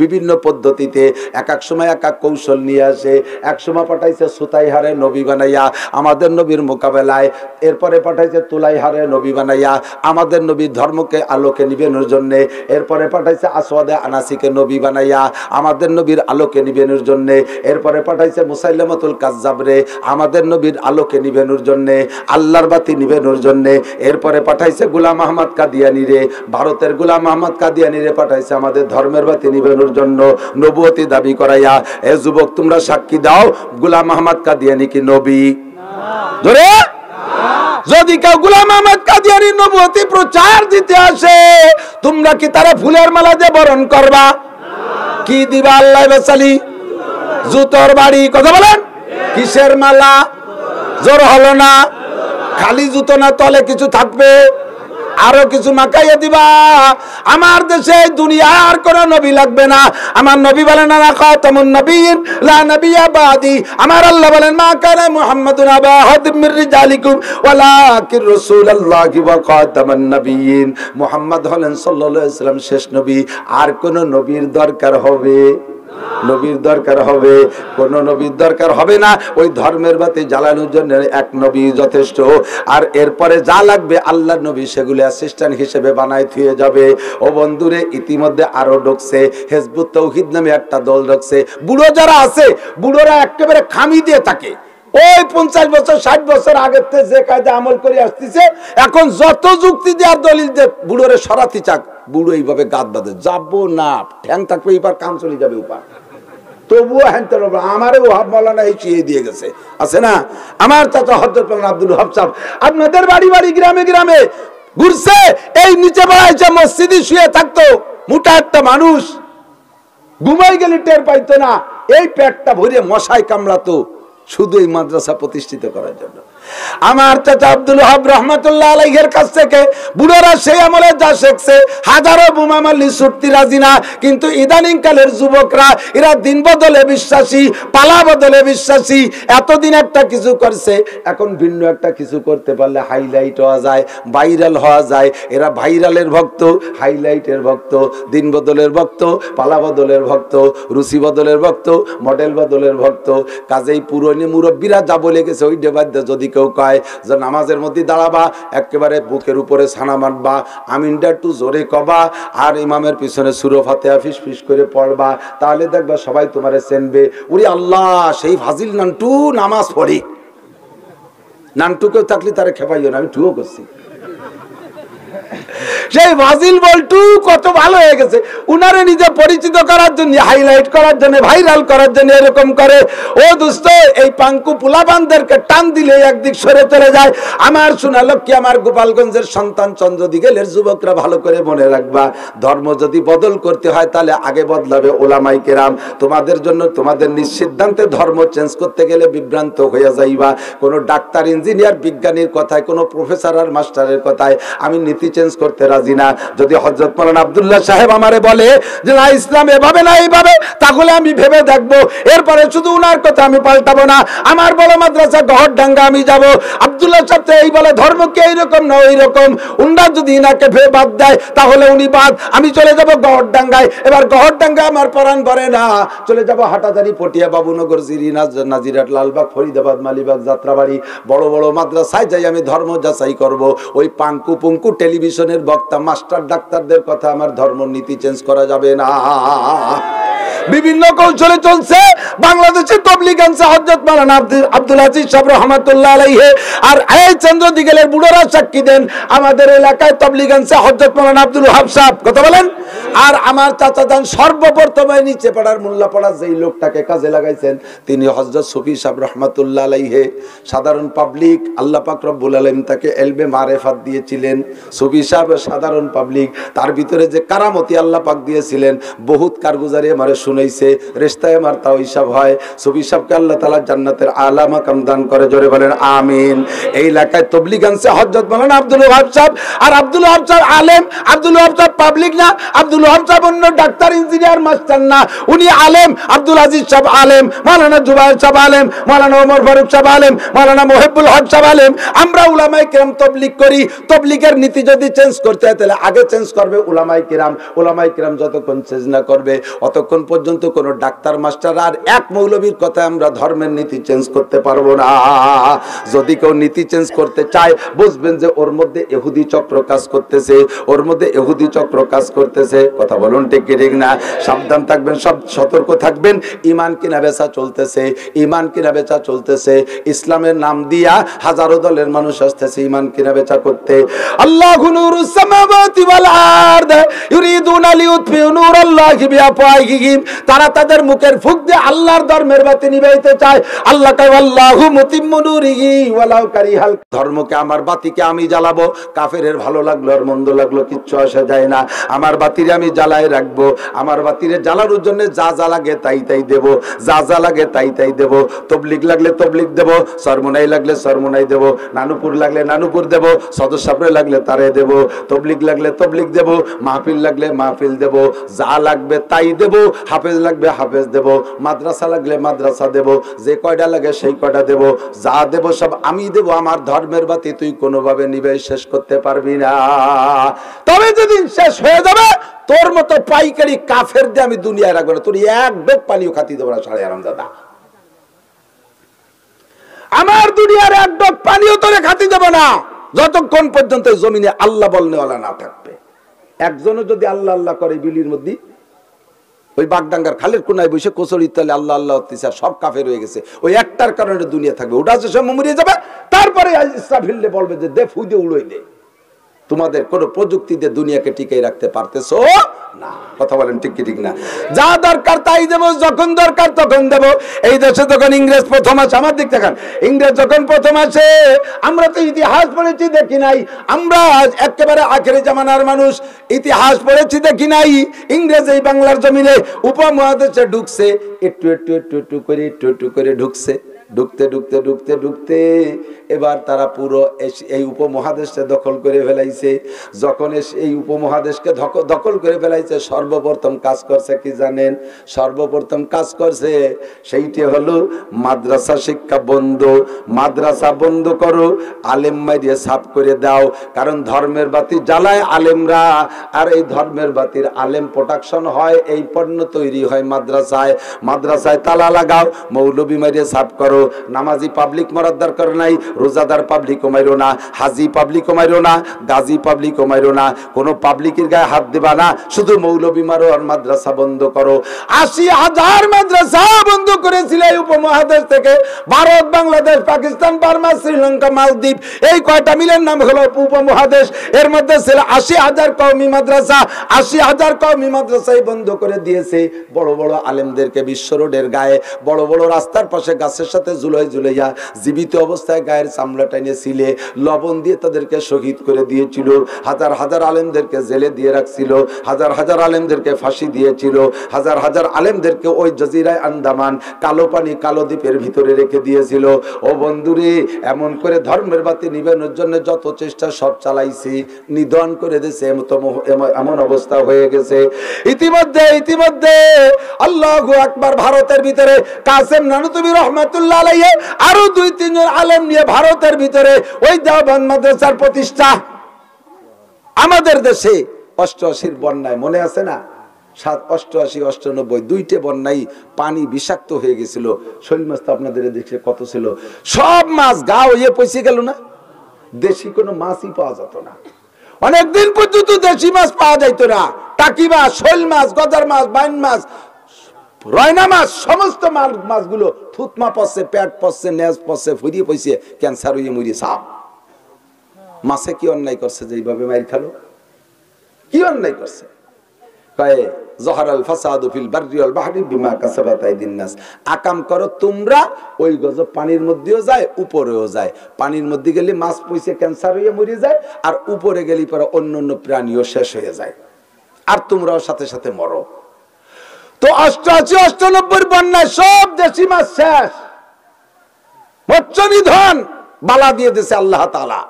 বিভিন্ন পদ্ধতিতে, এক এক সময় এক এক কৌশল নিয়ে আসে। এক সময় পাঠাইছে সুতাই হারে নবী বানাইয়া আমাদের নবীর মোকাবেলায়, এরপরে পাঠাইছে তুলাই হারে নবী বানাইয়া আমাদের নবীর ধর্মকে আলোকে নিবেনোর জন্য, এরপরে পাঠাইছে আসওয়াদে আনাসিকে নবী বানাইয়া আমাদের নবীর আলোকে নিবেনোর জন্য, এরপরে পাঠাইছে মুসাইলামাতুল কাজ্জাবরে আমাদের নবীর আলোকে নিবেনোর জন্য, আল্লাহর বাতি নিবেনোর জন্য, এরপরে পাঠাইছে গোলাম আহমদ কাদিয়ানি রে, ভারতের গোলাম আহমদ কাদিয়ানি রে পাঠাইছে আমাদের ধর্মের বাতি নিবেনোর জন্য, নবুয়তি দাবি করাইয়া। এ যুবক, তোমরা সাক্ষী দাও, গোলাম আহমদ কাদিয়ানি কি নবী? জোরে যদি কেউ গোলাম আহমদ কাদিয়ানীর নবুয়তি প্রচার দিতে আসে, তোমরা কি তারা ফুলের মালা দিয়ে বরণ করবা? কি দিবা আল্লাহ বাসালি? জুতোর বাড়ি। কথা বলেন, কিসের মালা? জোর হলো না? খালি জুতো না, তলে কিছু থাকবে, আরো কিছু মাকাইয়া দিবা। আমার দেশে দুনিয়ার কোন নবী লাগবে না। আমার নবী বলেন আনা খাতামুন নবিয়্যিন লা নাবিয়্যা বাদি। আমার আল্লাহ বলেন মা কানা মুহাম্মাদুন আবা আহাদিম মির রিজালিকুম ওয়ালাকিন রাসূলুল্লাহি ওয়া খাতামান নবিয়্যিন। মুহাম্মদ হলেন সাল্লাল্লাহু আলাইহি ওয়াসাল্লাম শেষ নবী। আর কোন নবীর দরকার হবে? নবীর দরকার হবে? কোন নবীর দরকার হবে না। ওই ধর্মের বাতি জ্বালানোর জন্য এক নবী যথেষ্ট। আর এরপরে যা লাগবে আল্লাহর নবী সেগুলো অ্যাসিস্ট্যান্ট হিসেবে বানায় থুয়ে যাবে। ও বন্ধুরে, ইতিমধ্যে আরো ঢুকছে হিজবুত তাওহীদ নামে একটা দল ঢুকছে। বুড়ো যারা আছে, বুড়োরা একেবারে খামি দিয়ে থাকে। ওই 50 বছর 60 বছর আগের থেকে যে কায়দা আমল করে আসতেছে, এখন যত যুক্তি দেওয়ার দলিল দিয়ে বুড়োরে সরাতে চাক, বুড়ো এইভাবে গাদ বাঁধে, যাবো না, ঠ্যাং থাকবে এবার, কাম চলে যাবে উপর। তবুও হ্যান্ড আমারও ওহাব মাওলানা এই চিয়ে দিয়ে গেছে, আছে না? আমার চাচা হযরত মাওলানা আব্দুল ওহাব সাহেব আপনাদের বাড়ি বাড়ি গ্রামে গ্রামে ঘুরছে। এই নিচে বাড়াইছে মসজিদে শুয়ে থাকতো মোটা একটা মানুষ, ঘুমাই গেলে টের পাইতো না। এই পেটটা ভরে মশায় কামড়াতো শুধু এই মাদ্রাসা প্রতিষ্ঠিত করার জন্য। আমার চাচা আব্দুল ওহাব রহমাতুল্লাহ আলাইহির কাছ থেকে বুড়োরা সেই আমলে যা শিখছে, হাজারো বোমা মারলি ছুটতে রাজি না। কিন্তু ইদানিং কালের যুবকরা এরা দিন বদলে বিশ্বাসী, পালা বদলে বিশ্বাসী। এতদিন একটা কিছু করছে, এখন ভিন্ন একটা কিছু করতে পারলে হাইলাইট হওয়া যায়, ভাইরাল হওয়া যায়। এরা ভাইরালের ভক্ত, হাইলাইটের ভক্ত, দিন বদলের ভক্ত, পালা বদলের ভক্ত, রুচি বদলের ভক্ত, মডেল বদলের ভক্ত। কাজেই পুরনো মুরব্বীরা যা বলে গেছে ওই ডেবাদ্য যদি কেউ কয় যে নামাজের মধ্যে দাঁড়াবা, একেবারে বুকের উপরে ছানা মারবা, আমিনটা একটু জোরে কবা, আর ইমামের পিছনে সূরা ফাতিহা ফিস ফিস করে পড়বা, তাহলে দেখবা সবাই তোমারে চেনবে। ওরে আল্লাহ, সেই ফাজিল নান্টু নামাজ পড়ে। নান্টু কেউ থাকলে তারা খেপাইও না, আমি টুও করছি। সেই ফাজিল বলটু কত ভালো হয়ে গেছে, উনারে নিজে পরিচিত করার জন্য, হাইলাইট করার জন্য, ভাইরাল করার জন্য এরকম করে। ও দোস্ত, এই পাঙ্কু পোলাপানদেরকে টান দিলে একদিক সরে চলে যায়। আমার শোনা লক্ষ্মী, আমার গোপালগঞ্জের সন্তান চন্দ্রদিগেলের যুবকরা ভালো করে মনে রাখবা, ধর্ম যদি বদল করতে হয় তাহলে আগে বদলাবে ওলামায়ে কেরাম। তোমাদের জন্য তোমাদের নিঃসিদ্ধান্তে ধর্ম চেঞ্জ করতে গেলে বিভ্রান্ত হয়ে যাইবা। কোনো ডাক্তার, ইঞ্জিনিয়ার, বিজ্ঞানীর কথায়, কোনো প্রফেসর আর মাস্টারের কথায় আমি নীতি চেঞ্জ করতে রাজি না। যদি হযরত মাওলানা আব্দুল্লাহ সাহেব আমারে বলে যে না ইসলাম এভাবে না এইভাবে, তাহলে আমি ভেবে দেখবো। এরপরে শুধু উনার কথা আমি পাল্টাবো না। আমার বড় মাদ্রাসা গহরডাঙ্গা আমি যাব, আব্দুল্লাহ সাহেব এই বলে ধর্ম কি এইরকম না ওইরকম, উন্ডা যদি ইনাকে ভেবে বাদ দেয় তাহলে উনি বাদ, আমি চলে যাব গহরডাঙ্গায়। এবার গহরডাঙ্গা আমার পরাণ করে না, চলে যাব হাটাজারি, পটিয়া, বাবুনগর, জিরি, নাজিরাট, লালবাগ, ফরিদাবাদ, মালিবাগ, যাত্রাবাড়ি, বড় বড় মাদ্রাসায় যাই আমি ধর্ম যাচাই করব। ওই পাঙ্কু পুঙ্কু টেলিভিশনের বক্তা, মাস্টার, ডাক্তারদের কথা আমার ধর্ম নীতি চেঞ্জ করা যাবে না। বিভিন্ন কৌশলে চলছে বাংলাদেশে তবলিগ আনছে হযরত মাওলানা আব্দুল আজিজ সাহেব রাহমাতুল্লাহ আলাইহি। আর এই চন্দ্রদিগেলের বুড়োরা সাক্ষী দেন, আমাদের এলাকায় তবলিগ আনছে হযরত মাওলানা আব্দুল ওহাব সাহেব। কথা বলেন। আর আমার চাচা যান সর্বপ্রথমে নিচে পাড়ার মোল্লাপাড়া যেই লোকটাকে কাজে লাগাইছেন তিনি হযরত সুফি সাহেব রাহমাতুল্লাহ আলাইহি। সাধারণ পাবলিক আল্লাহ পাক রব্বুল আলামিন তাকে ইলমে মারিফাত দিয়েছিলেন। সুফি সাহেব সাধারণ পাবলিক, তার ভিতরে যে কারামতি আল্লাহ পাক দিয়েছিলেন, বহুত কারগুজারি আমারে শুনাইছে, রেশতায় আমার তাও হিসাব হয়। সুফি সাহেবকে আল্লাহ তাআলা জান্নাতের আলা মাকাম দান করে, জোরে বলেন আমিন। এই এলাকায় তবলিগ আনছে হযরত মাওলানা আব্দুল ওহাব সাহেব। আর আব্দুল ওহাব সাহেব আলেম, আব্দুল ওহাব সাহেব পাবলিক না, আব্দুল ওহাব সাহেব অন্য ডাক্তার, ইঞ্জিনিয়ার, মাস্টার না, উনি আলেম। আব্দুল আজিজ সাহেব আলেম, মাওলানা জুবায়ের সাহেব আলেম, মাওলানা ওমর ফারুক সাহেব আলেম, মাওলানা মুহিবুল হক সাহেব আলেম। আমরা উলামায়ে কেরাম তবলিগ করি। তবলিগের নীতি যদি চেঞ্জ করতে হয় তাহলে আগে চেঞ্জ করবে উলামায়ে কেরাম। উলামায়ে কেরাম যতক্ষণ চেঞ্জ না করবে অতক্ষণ পর্যন্ত কোন ডাক্তার, মাস্টার আর এক মৌলবীর কথা আমরা ধর্মের নীতি চেঞ্জ করতে পারবো না। যদি কেউ নীতি চেঞ্জ করতে চায় বুঝবেন যে ওর মধ্যে ইহুদি চক্র কাজ করতেছে, ওর মধ্যে ইহুদি চক্র চক্র কাজ করতেছে। কথা বলুন ঠিক কি ঠিক না? সাবধান থাকবেন, সব সতর্ক থাকবেন। ইমান কিনা বেচা চলতেছে, ইমান কিনা বেচা চলতেছে। ইসলামের নাম দিয়া হাজারো দলের মানুষ আসতেছে ইমান কিনা বেচা করতে। আল্লাহু নূরুস সামাওয়াতি ওয়াল আরদ ইউরিদুনা লিউতফিউ নূরাল্লাহি বিআফওয়াহিহিম। তারা তাদের মুখের ফুঁক দিয়ে আল্লাহর ধর্মের বাতি নিভাইতে চায়। আল্লাহ কয় আল্লাহু মুতিম্মু নূরিহি ওয়ালাউ কারিহাল। ধর্মকে, আমার বাতিকে আমি জ্বালাবো, কাফেরের ভালো লাগলো আর মন্দ লাগলো কিচ্ছু আসে যায় না। আমার বাতিরে আমি জ্বালায় রাখবো, আমার বাতিরে জ্বালানোর জন্য যা যা লাগে তাই তাই দেব, যা যা লাগে তাই তাই দেব। তবলিগ লাগলে তবলিগ দেব, সরমুনাই লাগলে সরমুনাই দেব, নানুপুর লাগলে নানুপুর দেব, সদস্যরে লাগলে তারে দেব, তবলিগ লাগলে তবলিগ দেব, মাহফিল লাগলে মাহফিল দেব, যা লাগবে তাই দেব। হাফেজ লাগবে হাফেজ দেব, মাদ্রাসা লাগলে মাদ্রাসা দেব, যে কয়টা লাগে সেই কয়টা দেব, যা দেব সব আমি দেব। আমার ধর্মের বাতি তুই কোনোভাবে নিবে শেষ করতে পারবি না। তবে যেদিন শেষ হয়ে যাবে তোর মতো পাইকারি কাফের দিয়ে আমি দুনিয়ায় রাখবো না, তোর এক ডোক পানিও খাতি দেবো না। সাড়ে আরাম দাদা, আমার দুনিয়ার এক ডোক পানিও তোরে খাতি দেবো না যতক্ষণ পর্যন্ত জমিনে আল্লাহ বলনেওয়ালা না থাকবে। একজনও যদি আল্লাহ আল্লাহ করে বিলির মধ্যে, ওই বাগডাঙ্গার খালের কোনায় বসে কচুরির তলে আল্লাহ আল্লাহ সব কাফের হয়ে গেছে, ওই একটার কারণে দুনিয়া থাকবে। ওটা যে সব মরিয়ে যাবে, তারপরে ইসরাফিল বলবে যে দে ফুই দে উড়োই দে। তোমাদের কোন প্রযুক্তি দিয়ে দুনিয়াকে টিকিয়ে রাখতে পারতেছো না। কথা বলেন ঠিক কি ঠিক না? যা দরকার তাই দেব, যখন দরকার তখন দেব। এই দেশে যখন ইংরেজ প্রথম আসে, আমার দিক দেখেন, ইংরেজ যখন প্রথম আসে আমরা তো ইতিহাস পড়েছি দেখি নাই, আমরা একেবারে আখেরি জামানার মানুষ, ইতিহাস পড়েছি দেখি নাই। ইংরেজ এই বাংলার জমিনে উপমহাদেশে ঢুকছে, একটু একটু একটু একটু করে একটু একটু করে ঢুকছে। ঢুকতে ঢুকতে ঢুকতে ঢুকতে এবার তারা পুরো এই উপমহাদেশকে দখল করে ফেলাইছে। যখন এই উপমহাদেশকে দখল করে ফেলাইছে, সর্বপ্রথম কাজ করছে কি জানেন? সর্বপ্রথম কাজ করছে সেইটি হলো মাদ্রাসা শিক্ষা বন্ধ। মাদ্রাসা বন্ধ করো, আলেম মাইরিয়ে সাফ করে দাও। কারণ ধর্মের বাতি জ্বালায় আলেমরা, আর এই ধর্মের বাতির আলেম প্রোডাকশন হয়, এই পণ্য তৈরি হয় মাদ্রাসায়। মাদ্রাসায় তালা লাগাও, মৌলবি মাইরিয়ে সাফ করো। নামাজি পাবলিক মরার দরকার নাই, রোজাদার পাবলিক মাইরো না, হাজি পাবলিক মাইরো না, গাজী পাবলিক মাইরো না, কোনো পাবলিকের গায়ে হাত দিবা না, শুধু মৌলবি মারো আর মাদ্রাসা বন্ধ করো। 80,000 মাদ্রাসা বন্ধ করেছিল এই উপমহাদেশ থেকে। ভারত, বাংলাদেশ, পাকিস্তান, বার্মা, শ্রীলঙ্কা, মালদ্বীপ, এই কয়টা মিলের নাম হলো উপমহাদেশ। এর মধ্যে ছিল 80,000 কওমি মাদ্রাসা। 80,000 কওমি মাদ্রাসাই বন্ধ করে দিয়েছে। বড় বড় আলেমদেরকে বিশ্ব রোডের গায়ে, বড় বড় রাস্তার পাশে গাছের সাথে ঝুলাইয়া জীবিত অবস্থায় গায়ের চামড়া টাইনে ছিলে লবণ দিয়ে তাদেরকে শহীদ করে দিয়েছিল। হাজার হাজার আলেমদেরকে জেলে দিয়ে রাখছিল, হাজার হাজার আলেমদেরকে ফাঁসি দিয়েছিল, হাজার হাজার আলেমদেরকে ওই জজিরায় আন্দামান কালো পানি কালো দ্বীপের ভিতরে রেখে দিয়েছিল। ও বন্ধুরে, এমন করে ধর্মের বাতি নিবানোর জন্য যত চেষ্টা সব চালাইছি, নিধন করে দিয়েছে। এমন অবস্থা হয়ে গেছে। ইতিমধ্যে আল্লাহু আকবার, ভারতের ভিতরে কাসেম নানুতুবি রহমাতুল্লাহ আলাইহি আরো 2-3 জন আলেম নিয়ে ভারতের ভিতরে ওই দেওবন্দ মাদ্রাসার প্রতিষ্ঠা। আমাদের দেশে 88 বন্যায় মনে আছে না? 88, 98, দুইটা বন্যায় পানি বিষাক্ত হয়ে গেছিল। শৈল মাছ তো আপনাদের দেখে কত ছিল, সব মাছ গা হয়ে পয়সে গেল না। দেশি কোনো মাছই পাওয়া যেত না, অনেকদিন পর্যন্ত দেশি মাছ পাওয়া যাইতো না। টাকি মাছ, শৈল মাছ, গজার মাছ, বাইন মাছ, রয়না মাছ, সমস্ত মাছগুলো থুতমা পড়ছে, পেট পড়ছে, নেজ পড়ছে, ফুরিয়ে পয়সে ক্যান্সার হয়ে মরিয়ে সাপ। মাছে কি অন্যায় করছে যে এইভাবে মাইর খালো? কি অন্যায় করছে? আকাম করো তোমরা, ওই গজব পানির মধ্যেও যায় উপরেও যায়। পানির মধ্যে গেলে মাছ পয়সে ক্যান্সার হয়ে মরে যায়, আর উপরে গেলে পরে অন্য অন্য প্রাণীও শেষ হয়ে যায়, আর তোমরাও সাথে সাথে মরো। তো 88, 98 বন্যায় সব দেশি মাছ শেষ, মৎস্য নিধন বালা দিয়ে দিয়েছে আল্লাহ তাআলা।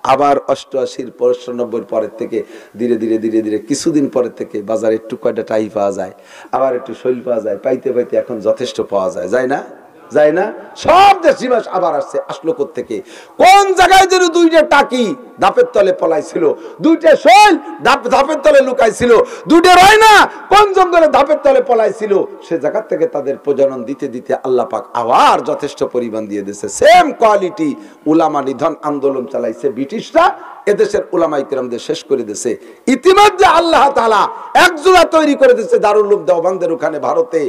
আবার 88, 95 পরের থেকে ধীরে ধীরে ধীরে ধীরে কিছুদিন পরের থেকে বাজারে একটু কয়টা টাই পাওয়া যায়, আবার একটু শৈল পাওয়া যায়, পাইতে পাইতে এখন যথেষ্ট পাওয়া যায়, যায় না? যায় না? সব দেশি মাছ আবার আসছে। আসলো কোত্থেকে? কোন জায়গায় যেন 2টা টাকি ধাপের তলে পলাইছিল, 2টা শৈল ধাপের তলে লুকাইছিল, 2টা রয়না কোন জঙ্গলে ধাপের তলে পলাইছিল, সে জায়গা থেকে তাদের প্রজনন দিতে দিতে আল্লাহ পাক আবার যথেষ্ট পরিমাণ দিয়ে দিয়েছে। সেম কোয়ালিটি উলামা নিধন আন্দোলন চালাইছে ব্রিটিশরা, এদেশের উলামায়ে কিরামদের শেষ করে দিয়েছে। ইতিমধ্যে আল্লাহ তাআলা একজোড়া তৈরি করে দিয়েছে দারুল উলুম দেওবন্দের ওখানে ভারতে।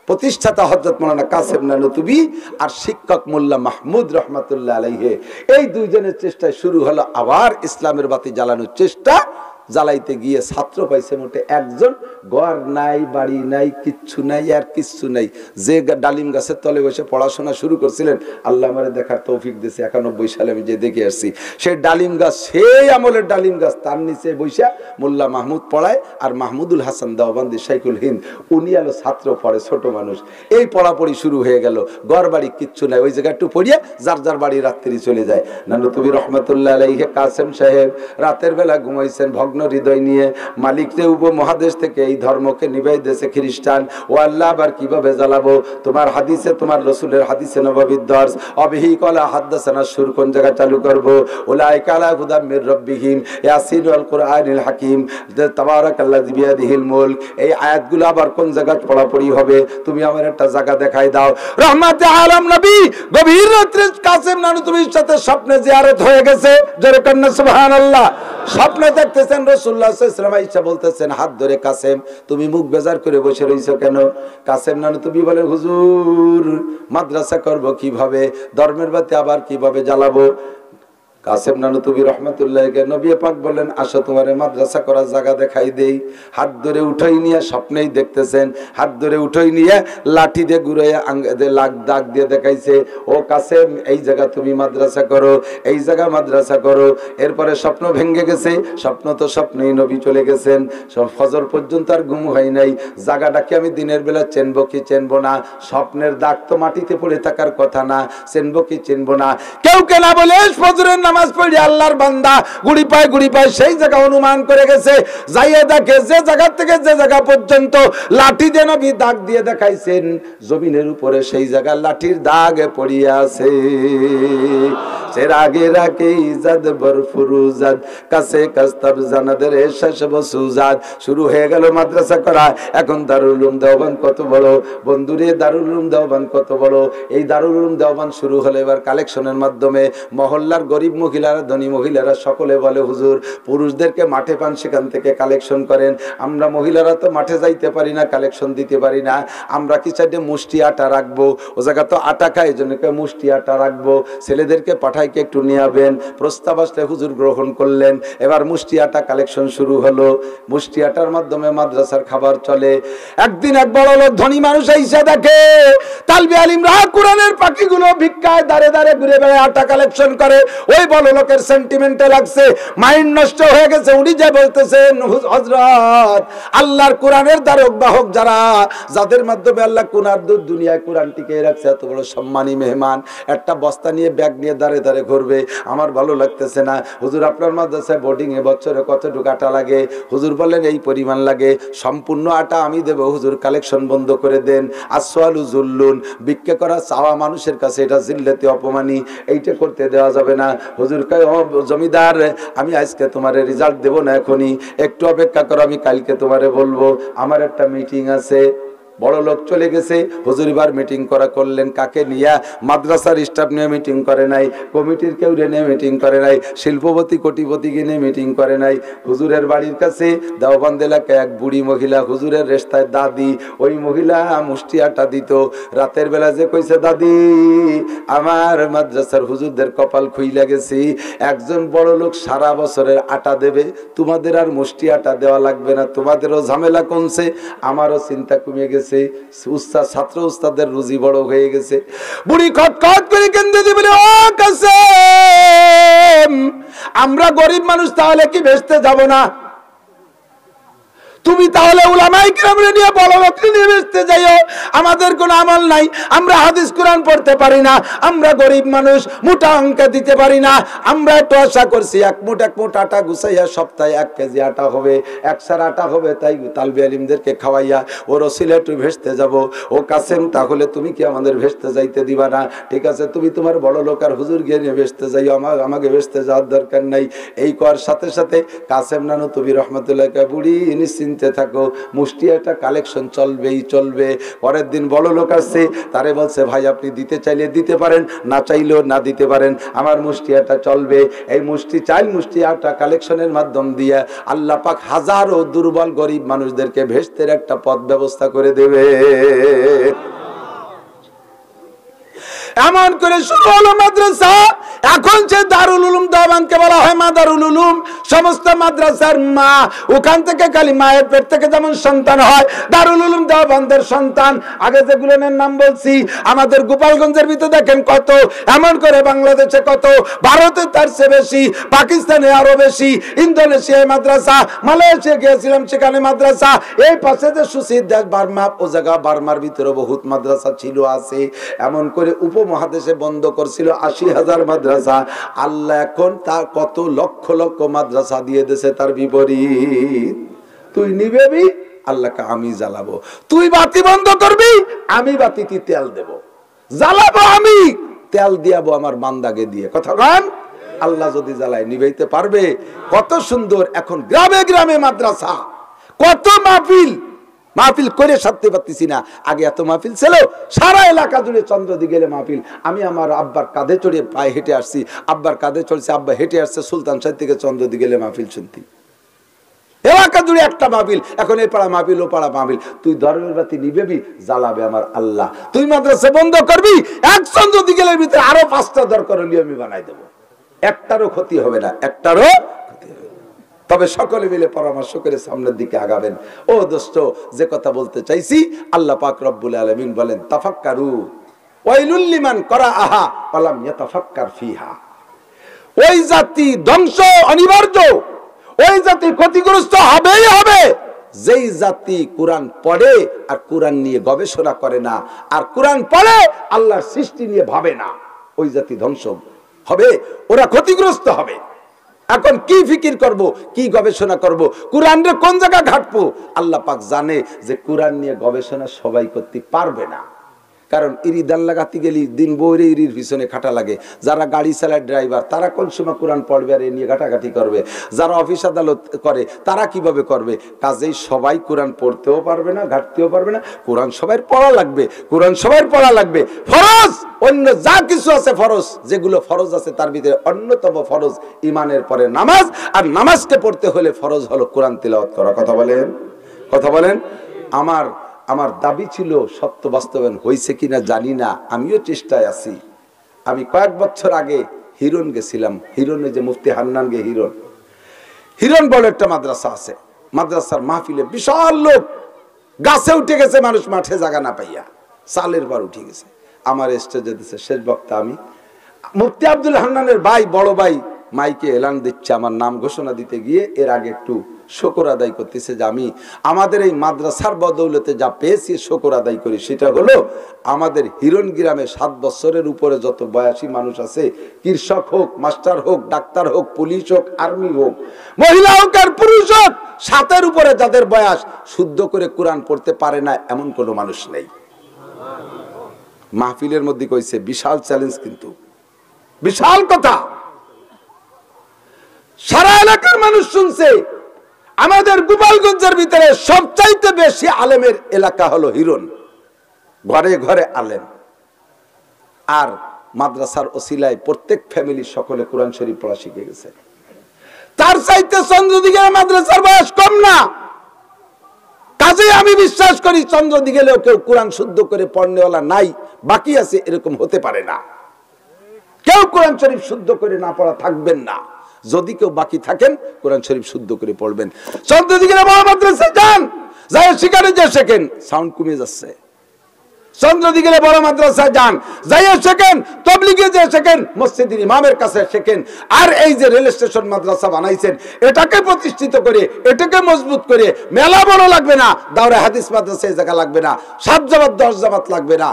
প্রতিষ্ঠাতা হযরত মাওলানা কাসেম নানুতুবি আর শিক্ষক মোল্লা মাহমুদ রহমাতুল্লাহ আলাইহি, এই দুইজনের চেষ্টায় শুরু হলো আবার ইসলামের বাতি জ্বালানোর চেষ্টা। জ্বালাইতে গিয়ে ছাত্র পাইছে মোটে একজন, ঘর নাই, বাড়ি নাই, কিচ্ছু নাই, আর কিচ্ছু নাই। যে ডালিম গাছের তলে বসে পড়াশোনা শুরু করছিলেন, আল্লাহ আমারে দেখার তৌফিক দিয়েছে, 91 সালে আমি যে দেখে আসছি সেই ডালিম গাছ, সেই আমলের ডালিম গাছ, তার নিচে বৈশা মোল্লা মাহমুদ পড়ায়। আর মাহমুদুল হাসান দেওবন্দি শাইখুল হিন্দ, উনি আলো ছাত্র পড়ে, ছোট মানুষ। এই পড়াপড়ি শুরু হয়ে গেল, ঘর বাড়ি কিচ্ছু নাই, ওই জায়গায় একটু পড়িয়ে যার যার বাড়ি রাত্রি চলে যায়। নানুতুবি রহমতুল্লাহ আলাইহি কাসেম সাহেব রাতের বেলা ঘুমাইছেন ভগ্ন হৃদয় নিয়ে। মালিকরে উপমহাদেশ থেকে এই ধর্মকে নিবাই দিয়েছে খ্রিস্টান। ও আল্লাহ, আবার কিভাবে জ্বালাবো? তোমার হাদিসে, তোমার রাসূলের হাদিসে নববীর দর্শ, অবিহি কলা হাদাসানা সুর কোন জায়গা চালু করব? উলাইকা আলা হুদাম মির রাব্বিহিম, ইয়াসিন ওয়াল কুরআনিল হাকিম, তাবারাকাল্লাযী বিয়াদিহিল মুলক। এই আয়াতগুলো আবার কোন জায়গায় পড়াপড়ি হবে? তুমি আমার একটা জায়গা দেখাই দাও। রহমাতে আলম নবী গভীর রাত্রে কাসেম নানুতুবির সাথে স্বপ্নে জিয়ারত হয়ে গেছে। জোরে কন্না সুবহানাল্লাহ। স্বপ্নে দেখতেছেন রাসূলুল্লাহ সাল্লাল্লাহু আলাইহি ওয়াসাল্লাম আয়েশা বলতেছেন, হাত ধরে, কাসেম তুমি মুখ বেজার করে বসে রইছো কেন? কাসেম নানুতুবি বলেন, হুজুর মাদ্রাসা করব কিভাবে, ধর্মের বাতি আবার কিভাবে জ্বালাবো? কাসেম নানুতুবি রহমতুল্লাহকে নবী পাক বললেন, আসো তোমারে মাদ্রাসা করার জায়গা দেখাই দেই। হাত ধরে উঠাই নিয়ে, স্বপ্নেই দেখতেছেন, হাত ধরে উঠাই নিয়ে লাঠি দিয়ে ঘুরাইয়া দাগ দিয়ে দেখাইছে, ও কাসেম এই জায়গা তুমি মাদ্রাসা করো, এই জায়গা মাদ্রাসা করো। এরপরে স্বপ্ন ভেঙে গেছে। স্বপ্ন তো স্বপ্নেই, নবী চলে গেছেন। সব ফজর পর্যন্ত আর ঘুম হয় নাই। জায়গাটাকে আমি দিনের বেলা চেনবো কি চেনবো না? স্বপ্নের দাগ তো মাটিতে পড়ে থাকার কথা না, চেনবো কি চেনবো না? কেউ কেনা বলে ফজরের নামাজ পড়ে আল্লাহর বান্দা গুড়ি পায় সেই জায়গা অনুমান করে গেছে। যাইয়ে দেখে যে জায়গা থেকে যে জায়গা পর্যন্ত লাঠি দিয়ে নবী দাগ দিয়ে দেখাইছেন, জমিনের উপরে সেই জায়গা লাঠির দাগ পড়িয়া আছে। চেরাগে রাকে ইজাদ বরফুরুজাদ কাছে কাস্তাব জানাদের শেষ বসুজাদ। শুরু হয়ে গেল মাদ্রাসা করা। এখন দারুল উলুম দেওবন্দ কত বড় বন্ধুরে, দারুল উলুম দেওবন্দ কত বড়। এই দারুল উলুম দেওবন্দ শুরু হলো এবার কালেকশনের মাধ্যমে। মহল্লার গরিব মহিলারা, ধনী মহিলারা সকলে বলে, হুজুর পুরুষদেরকে মাঠে পান, সেখান থেকে কালেকশন করেন। আমরা মহিলারা তো মাঠে যাইতে পারি না, কালেকশন দিতে পারি না। আমরা কি চাইতে মুষ্টি আটা রাখবো, ও জায়গা তো আটা খায়, এই জন্য মুষ্টি আটা রাখবো। ছেলেদেরকে পাঠাইকে একটু নিয়ে যাবেন। প্রস্তাব আসলে হুজুর গ্রহণ করলেন। এবার মুষ্টি আটা কালেকশন শুরু হলো। মুষ্টি আটার মাধ্যমে মাদ্রাসার খাবার চলে। একদিন এক বড় লোক ধনী মানুষ এসে দেখে তালবে আলিমরা কোরআনের পাখিগুলো ভিক্ষায় দাঁড়ে দাঁড়ে ঘুরে বেড়ায় আটা কালেকশন করে। ওই বড় লোকের সেন্টিমেন্টে লাগছে, মাইন্ড নষ্ট হয়ে গেছে। উনি যে বলতেছেন, হযরত আল্লাহর কোরআনের দ্বারক বাহক যারা, যাদের মাধ্যমে আল্লাহ কোরআন দুনিয়ায় কোরআন টিকে রাখছে, এত বড় সম্মানী মেহমান একটা বস্তা নিয়ে ব্যাগ নিয়ে দাঁড়ে দাঁড়ে ঘুরবে, আমার ভালো লাগতেছে না। হুজুর আপনার মাদ্রাসায় বোর্ডিং এ বছরে কতটুকু আটা লাগে? হুজুর বললেন এই পরিমাণ লাগে। সম্পূর্ণ আটা আমি দেব হুজুর, কালেকশন বন্ধ করে দেন। আসওয়ালু জুল্লুন, ভিক্ষা করা চাওয়া মানুষের কাছে এটা জিল্লাতে অপমানী, এইটা করতে দেওয়া যাবে না। হুজুর কয়, ও জমিদার আমি আজকে তোমারে রেজাল্ট দেব না, এখনই একটু অপেক্ষা করো, আমি কালকে তোমারে বলবো, আমার একটা মিটিং আছে। বড় লোক চলে গেছে। হুজুর এবার মিটিং করলেন কাকে নিয়ে? মাদ্রাসার স্টাফ নিয়ে মিটিং করে নাই, কমিটির কেউ নিয়ে মিটিং করে নাই, শিল্পপতি কোটিপতিকে নিয়ে মিটিং করে নাই। হুজুরের বাড়ির কাছে দেওবন্দ এলাকায় এক বুড়ি মহিলা, হুজুরের রেস্তায় দাদি। ওই মহিলা মুষ্টি আটা দিত। রাতের বেলা যে কইছে, দাদি আমার মাদ্রাসার হুজুরদের কপাল খুইলা গেছি, একজন বড় লোক সারা বছরের আটা দেবে, তোমাদের আর মুষ্টি আটা দেওয়া লাগবে না, তোমাদেরও ঝামেলা কমছে, আমারও চিন্তা কমে গেছে। ছাত্র উস্তাদের রুজি বড় হয়ে গেছে। বুড়ি খটখট করে কেন্দ্রে দিয়ে বলে, ও কাসেম আমরা গরিব মানুষ, তাহলে কি বেচতে যাব না? তুমি তাহলে উলামায়ে কিরামরে নিয়ে বড় লোককে নিয়ে বেচতে যাইও, আমাদের কোনো আমল নাই, আমরা হাদিস কোরআন পড়তে পারি না, আমরা গরিব মানুষ, মোটা অঙ্ক দিতে পারি না। আমরা একটু আশা করছি এক মুঠ আটা গুছাইয়া সপ্তাহে 1 কেজি আটা হবে, 1 সার আটা হবে, তাই তালবে আলিমদেরকে খাওয়াইয়া ও রসিলে একটু ভেসতে যাব। ও কাসেম তাহলে তুমি কি আমাদের ভেসতে যাইতে দিবা না? ঠিক আছে, তুমি তোমার বড় লোক আর হুজুর গিয়ে নিয়ে ভেসতে যাইও, আমাকে ভেসতে যাওয়ার দরকার নাই। এই করার সাথে সাথে কাসেম নানুতুবি রহমতুল্লাহ বুড়ি নিশ্চিন্ত নিশ্চিন্তে থাকো, মুষ্টি একটা কালেকশন চলবেই চলবে। পরের দিন বড় লোক আসছে, তারে বলছে ভাই আপনি দিতে চাইলে দিতে পারেন, না চাইলেও না দিতে পারেন, আমার মুষ্টি একটা চলবে। এই মুষ্টি চাইল মুষ্টি একটা কালেকশনের মাধ্যম দিয়ে আল্লাহ পাক হাজারো দুর্বল গরিব মানুষদেরকে ভেস্তের একটা পথ ব্যবস্থা করে দেবে। এমন করে শুরু হলো মাদ্রাসা। এখন যে দারুল উলুম দেওবন্দকে বলা হয় মাদারুল উলুম, সমস্ত মাদ্রাসার মা, ওখান থেকে খালি মায়ের পেট থেকে যেমন সন্তান হয়, দারুল উলুম দেওবন্দের সন্তান। আগে যেগুলোর নাম বলছি, আমাদের গোপালগঞ্জের ভিতরে দেখেন কত, এমন করে বাংলাদেশে কত, ভারতে তার চেয়ে বেশি, পাকিস্তানে আরো বেশি, ইন্দোনেশিয়ায় মাদ্রাসা, মালয়েশিয়া গিয়েছিলাম সেখানে মাদ্রাসা, এই পাশে যে সুশীল দেশ বার্মা, ও জায়গা বার্মার ভিতরে বহুত মাদ্রাসা ছিল আছে। এমন করে উপমহাদেশে বন্ধ করছিল 80,000 মাদ্রাসা। আল্লাহ এখন তার কত লক্ষ লক্ষ মাদ্রাসা দিয়ে দিয়েছে তার বিপরীত। তুই নিবেবি, আল্লাহকে আমি জ্বালাবো, তুই বাতি বন্ধ করবি, আমি বাতিতে তেল দেব, জ্বালাবো আমি, তেল দিয়াবো আমার বান্দাকে দিয়ে। কথা গান, আল্লাহ যদি জ্বালায় নিবেইতে পারবে। কত সুন্দর এখন গ্রামে গ্রামে মাদ্রাসা, কত মাহফিল, মাহফিল করে সারতে পারতেছি না। আগে এত মাহফিল ছিল, সারা এলাকা জুড়ে চন্দ্রদি গেলে মাহফিল। আমি আমার আব্বার কাঁধে চড়ে পায়ে হেঁটে আসছি, আব্বার কাঁধে চলছে, আব্বা হেঁটে আসছে সুলতান সাহেব থেকে চন্দ্রদি গেলে মাহফিল শুনতি, এলাকা জুড়ে একটা মাহফিল। এখন এই পাড়া মাহফিল, ও পাড়া মাহফিল। তুই ধর্মের বাতি নিবেবি, জ্বালাবে আমার আল্লাহ। তুই মাদ্রাসা বন্ধ করবি, এক চন্দ্রদি গেলের ভিতরে আরো 5টা দরকার হলে আমি বানাই দেবো, একটারও ক্ষতি হবে না, একটারও। তবে সকলে মিলে পরামর্শ করে সামনের দিকে আগাবেন। ও দোস্ত, যে কথা বলতে চাইছি, আল্লাহ পাক রব্বুল আলামিন বলেন তাফাক্কারু ওয়াইলুল লিমান করাআহা ওয়া লাম ইয়াতাফাক্কার ফিহা। ওই জাতি ধ্বংস অনিবার্য, ওই জাতি ক্ষতিগ্রস্ত হবেই হবে যেই জাতি কোরআন পড়ে আর কোরআন নিয়ে গবেষণা করে না, আর কোরআন পড়ে আল্লাহর সৃষ্টি নিয়ে ভাবে না, ওই জাতি ধ্বংস হবে, ওরা ক্ষতিগ্রস্ত হবে। এখন কি ফিকির করব, কি গবেষণা করব, কোরআনে কোন জায়গা ঘাটবো? আল্লাহ পাক জানে যে কোরআন নিয়ে গবেষণা সবাই করতে পারবে না। কারণ ইরি দান লাগাতে গেলি দিন বইরে ইরির পিছনে খাটা লাগে। যারা গাড়ি চালায় ড্রাইভার, তারা কোন সময় কোরআন পড়বে আর এ নিয়ে ঘাটাঘাটি করবে। যারা অফিস আদালত করে, তারা কিভাবে করবে? কাজেই সবাই কোরআন পড়তেও পারবে না, ঘাটতেও পারবে না। কোরআন সবাই পড়া লাগবে, কোরআন সবাই পড়া লাগবে। ফরজ অন্য যা কিছু আছে ফরজ, যেগুলো ফরজ আছে তার ভিতরে অন্যতম ফরজ ইমানের পরে নামাজ, আর নামাজকে পড়তে হলে ফরজ হলো কোরআন তিলাওয়াত করা। কথা বলেন, কথা বলেন। আমার দাবি ছিল, সত্য বাস্তবায়ন হয়েছে কিনা জানি না, আমিও চেষ্টায় আছি। আমি কয়েক বছর আগে হিরণ গেছিলাম, হিরণে যে মুফতি হান্নান গে হিরণ বলে একটা মাদ্রাসা আছে, মাদ্রাসার মাহফিলে বিশাল লোক, গাছে উঠে গেছে মানুষ, মাঠে জায়গা না পাইয়া চালের বার উঠে গেছে। আমার স্টেজে দিচ্ছে শেষ বক্তা আমি, মুফতি আব্দুল হান্নানের ভাই, বড় ভাই মাইকে এলান দিচ্ছে আমার নাম ঘোষণা দিতে গিয়ে। এর আগে একটু শুকর আদায় করতেছে যে আমি আমাদের এই মাদ্রাসার বদৌলতে যা পেয়েছি শুকর আদায় করি। সেটা হলো আমাদের হিরণ গ্রামে 7 বছরের উপরে যত বয়সী মানুষ আছে, কৃষক হোক, মাস্টার হোক, ডাক্তার হোক, পুলিশ হোক, আর্মি হোক, মহিলা হোক আর পুরুষ হোক, 7-এর উপরে যাদের বয়স, শুদ্ধ করে কোরআন পড়তে পারে না এমন কোনো মানুষ নেই। মাহফিলের মধ্যে কইছে, বিশাল চ্যালেঞ্জ, কিন্তু বিশাল কথা, সারা এলাকার মানুষ শুনছে। আমাদের গোপালগঞ্জের ভিতরে সবচাইতে বেশি আলেমের এলাকা হলো হিরণ, ঘরে ঘরে আলেম। আর মাদ্রাসার ওসিলায় প্রত্যেক ফ্যামিলি সকলে কোরআন শরীফ পড়া শিখে গেছে। তার চাইতে চন্দ্রদিঘির মাদ্রাসার বয়স কম না। কাজেই আমি বিশ্বাস করি চন্দ্রদিঘিলেও কেউ কোরআন শুদ্ধ করে পড়নেওয়ালা নাই, বাকি আছে, এরকম হতে পারে না। কেউ কোরআন শরীফ শুদ্ধ করে না পড়া থাকবেন না। যদি কেউ বাকি থাকেন, কোরআন শরীফ শুদ্ধ করে পড়বেন। চন্দ্রদিঘির বড় মাদ্রাসায় যান, যাই সেখানে যে শেখেন, সাউন্ড কমে যাচ্ছে। চন্দ্রদিঘির বড় মাদ্রাসায় যান, যাই শেখেন, তবলিগে যে শেখেন, মসজিদের ইমামের কাছে শেখেন। আর এই যে রেল স্টেশন মাদ্রাসা বানাইছেন, এটাকে প্রতিষ্ঠিত করে, এটাকে মজবুত করে, মেলা বড় লাগবে না, দাওরা হাদিস মাদ্রাসা এই জায়গা লাগবে না, 7 জামাত 10 জামাত লাগবে না।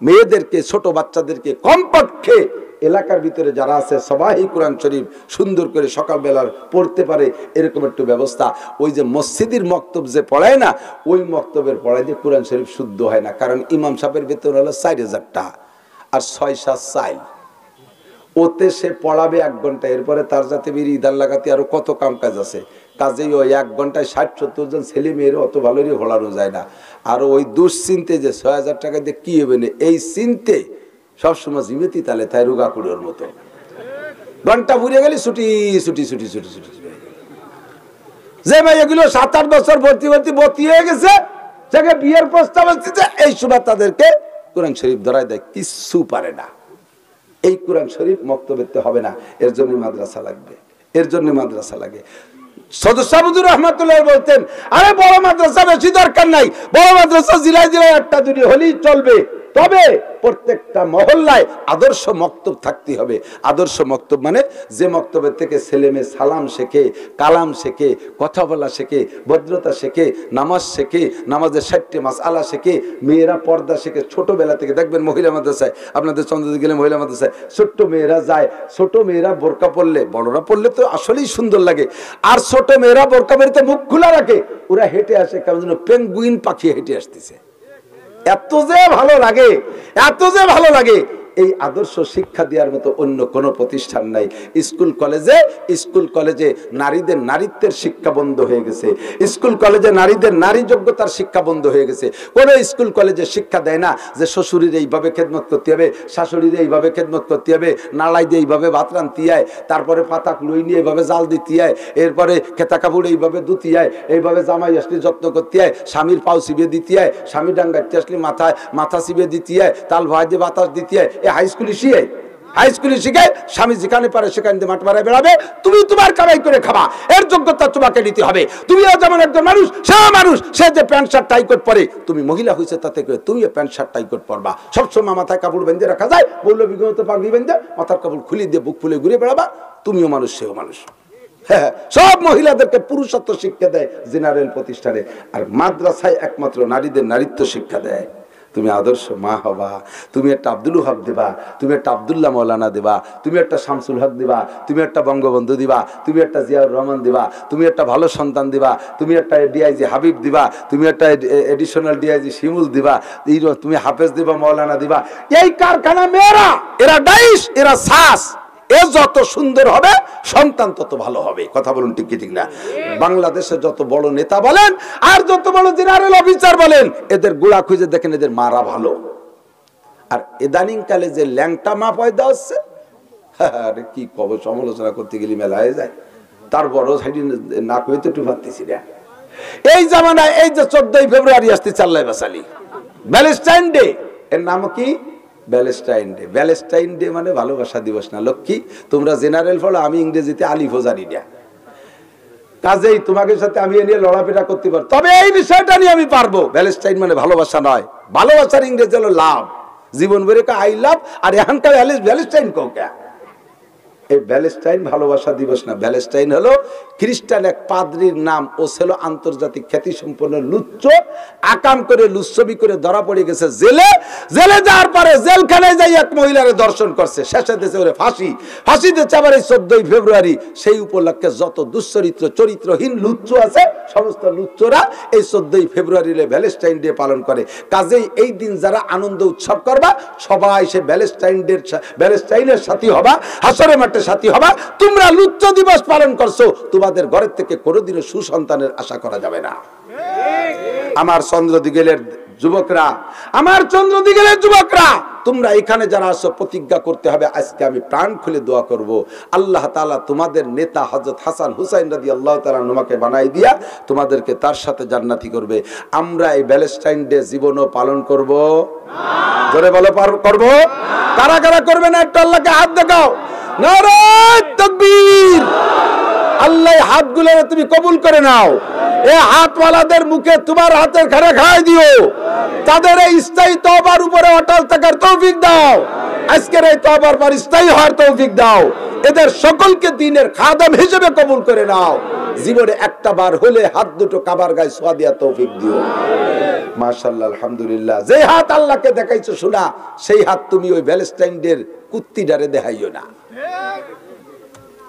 মেয়েদেরকে, ছোট বাচ্চাদেরকে কমপক্ষে এলাকার ভিতরে যারা আছে সবাই কোরআন শরীফ সুন্দর করে সকালবেলা পড়তে পারে, এরকম একটু ব্যবস্থা। ওই যে মসজিদের মক্তব যে পড়ায় না, ওই মক্তবের পড়ায় যে কোরআন শরীফ শুদ্ধ হয় না। কারণ ইমাম সাহেবের বেতন হলো 4000 টাকা আর 6-7 চাইল, ওতে সে পড়াবে 1 ঘন্টা, এরপরে তার যাতে বিড়ি ইদার লাগাতে আরো কত কাম কাজ আছে। কাজেই ওই 1 ঘন্টায় 60-70 জন ছেলে মেয়ের অত ভালোই ভোলানো যায় না। আর ওই দুশ্চিন্তে যে 6000 টাকা দিয়ে কি হবে না, এই চিন্তে সবসময় জীবিতই তালে তাই রোগাকুড়োর মতো ঘন্টা ঘুরে গেলে ছুটি ছুটি ছুটি ছুটি ছুটি। যে ভাই এগুলো 7-8 বছর ভর্তি হয়ে গেছে, যাকে বিয়ের প্রস্তাব আসছে, এই সময় তাদেরকে কোরআন শরীফ ধরায় দেয়, কিচ্ছু পারে না। এই কোরআন শরীফ মক্তবেতে হবে না, এর জন্য মাদ্রাসা লাগবে, এর জন্য মাদ্রাসা লাগে। সদস্যবুজুর রহমাতুল্লাহ বলতেন, আরে বড় মাদ্রাসা বেশি দরকার নাই, বড় মাদ্রাসা জেলায় জেলায় 1টা 2টি হলেই চলবে, তবে প্রত্যেকটা মহল্লায় আদর্শ মক্তব থাকতে হবে। আদর্শ মক্তব মানে যে মক্তবের থেকে ছেলে মেয়ে সালাম শেখে, কালাম শেখে, কথা বলা শেখে, ভদ্রতা শেখে, নামাজ শেখে, নামাজের 60টি মাসআলা শেখে, মেয়েরা পর্দা শেখে। ছোটবেলা থেকে দেখবেন মহিলা মাদ্রাসায়, আপনাদের চন্দ্রদিকে গেলে মহিলা মাদ্রাসায় ছোট্ট মেয়েরা যায়, ছোট মেয়েরা বোরকা পরলে, বড়রা পরলে তো আসলেই সুন্দর লাগে, আর ছোট মেয়েরা বোরকা পরে মুখ খোলা রাখে, ওরা হেঁটে আসে কেমন যেন পেঙ্গুইন পাখি হেঁটে আসতেছে। এত যে ভালো লাগে, এত যে ভালো লাগে। এই আদর্শ শিক্ষা দেওয়ার মতো অন্য কোন প্রতিষ্ঠান নাই। স্কুল কলেজে নারীদের নারীত্বের শিক্ষা বন্ধ হয়ে গেছে, স্কুল কলেজে নারীদের নারী যোগ্যতার শিক্ষা বন্ধ হয়ে গেছে। কোন স্কুল কলেজে শিক্ষা দেয় না যে শ্বশুরের এইভাবে খেদমত করতে হবে, শাশুড়ির এইভাবে খেদমত করতে হবে, নালাই দিয়ে এইভাবে ভাত রান্তি হয়, তারপরে পাতা লুই নিয়ে এইভাবে জাল দিতে হয়, এরপরে খেতা কাপড় এইভাবে ধুতি হয়, এইভাবে জামাই আসলে যত্ন করতে হয়, স্বামীর পাও চিবিয়ে দিতে হয়, স্বামী ডাঙ্গাতে আসলে মাথা চিবিয়ে দিতে হয়, তাল ভাই দিয়ে বাতাস দিতে হয়। হাই স্কুলে শিখায় স্বামী যেখানে পারে সেখানে মাঠ মারায় বেড়াবে, তুমি তোমার কামাই করে খাবা, এর যোগ্যতা তোমাকে নিতে হবে। তুমিও যেমন একজন মানুষ, সে যে প্যান্ট শার্ট টাই কোট পরে, তুমি মহিলা হয়েছে তাতে করে তুমিও প্যান্ট শার্ট টাই কোট পরবা। সবসময় মাথায় কাপড় বেঁধে রাখা যায়, বললো বিগত পাগড়ি বেঁধে মাথার কাপড় খুলে দিয়ে বুক ফুলে ঘুরে বেড়াবা, তুমিও মানুষ সেও মানুষ। হ্যাঁ, সব মহিলাদেরকে পুরুষত্ব শিক্ষা দেয় জেনারেল প্রতিষ্ঠানে, আর মাদ্রাসায় একমাত্র নারীদের নারীত্ব শিক্ষা দেয়। তুমি আদর্শ মা হবা, তুমি একটা আব্দুল ওহাব দিবা, তুমি একটা আব্দুল্লাহ মৌলানা দিবা, তুমি একটা শামসুল হক দিবা, তুমি একটা বঙ্গবন্ধু দিবা, তুমি একটা জিয়াউর রহমান দিবা, তুমি একটা ভালো সন্তান দিবা, তুমি একটা ডিআইজি হাবিব দিবা, তুমি একটা এডিশনাল ডিআইজি শিমুল দিবা, তুমি হাফেজ দিবা, মৌলানা দিবা। এই কারখানা মেয়েরা, এরা ডাইস, এরা শ্বাস, এ যত সুন্দর হবে সন্তান তত ভালো হবে। কথা বলুন ঠিক কি ঠিক না? বাংলাদেশে যত বড় নেতা বলেন আর যত বড় জেনারেল অফিসার বলেন, এদের গোড়া খুঁজে দেখেন এদের মারা ভালো। আর ইদানিং কালে যে ল্যাংটা মা পয়দা হচ্ছে, আরে কি কব, সমালোচনা করতে গেলে মেলা হয়ে যায়। তার বড় সাইডে না কইতে একটু পারতেছি না। এই জামানায় এই যে 14ই ফেব্রুয়ারি আসতে চাল্লাই বাসালি ভ্যালেন্টাইন ডে, এর নাম কি? Valentine day. ভ্যালেন্টাইন ডে মানে ভালোবাসা দিবস না লক্ষ্মী। তোমরা জেনারেল ফলো, আমি ইংরেজিতে আলিফও জানি না, কাজেই তোমাকে সাথে আমি এ নিয়ে লড়াপেটা করতে পারবো, তবে এই বিষয়টা নিয়ে আমি পারবো। ভ্যালেন্টাইন মানে ভালোবাসা নয়, ভালোবাসার ইংরেজি হলো লাভ। জীবন ভরে আই লাভ, আর এখানকার ভ্যালেন্টাইন কাউকে। এই ভ্যালেন্টাইন ভালোবাসা দিবস না, ভ্যালেন্টাইন হলো খ্রিস্টান এক পাদ্রির নাম। ও ছিল আন্তর্জাতিক খ্যাতি সম্পন্ন লুচ্চ, আকাম করে লুচ্ছবি করে ধরা পড়ে গেছে জেলে। জেলে যাওয়ার পরে জেলখানায় যাই এক মহিলারে দর্শন করছে, শেষে দিয়েছে ওরে ফাঁসি দিচ্ছে আবার এই 14ই ফেব্রুয়ারি। সেই উপলক্ষে যত দুশ্চরিত্র চরিত্রহীন লুচ্চ আছে, সমস্ত লুচ্চরা এই 14ই ফেব্রুয়ারি ভ্যালেন্টাইন ডে পালন করে। কাজেই এই দিন যারা আনন্দ উৎসব করবা, সবাই সে ভ্যালেন্টাইনের সাথী হবা, হাসরে মাঠে সাথী হবা। তোমরা লুচ্চ দিবস পালন করছো, তোমাদের ঘরের থেকে কোনোদিনও সুসন্তানের আশা করা যাবে না। আমার চন্দ্রদিগেলের যুবকরা, আমার চন্দ্রদিগেলের যুবকরা, তোমরা এখানে যারা আছো প্রতিজ্ঞা করতে হবে। আজকে আমি প্রাণ খুলে দোয়া করব, আল্লাহ তাআলা তোমাদের নেতা হযরত হাসান হুসাইন রাদিয়াল্লাহু তাআলা আনহুকে বানাই দিয়া তোমাদেরকে তার সাথে জান্নাতি করবে। আমরা এই ভ্যালেন্টাইন ডে জীবনও পালন করব না। জোরে বলো, করব? কারা কারা করবে না একটু আল্লাহকে হাত দেখাও। নারে তাকবীর। আল্লাহ হাতগুলো তুমি কবুল করে নাও। এই হাতওয়ালাদের মুখে তোমার হাতের খাড়া খাই দিও, তাদের এই স্থায়ী তওবার উপরে অটল থাকার তৌফিক দাও। আজকের এই তওবার পর স্থায়ী হওয়ার তৌফিক দাও। এদের সকলকে দ্বীনের খাদেম হিসেবে কবুল করে নাও। জীবনে একটা বার হলে হাত দুটো কাবার গায়ে ছোঁয়া দেওয়ার তৌফিক দিও। মাশাআল্লাহ, আলহামদুলিল্লাহ। যে হাত আল্লাহকে দেখাইছো শোনা, সেই হাত তুমি ওই ভ্যালেন্টাইন ডের কুত্তিডারে দেখাইও না।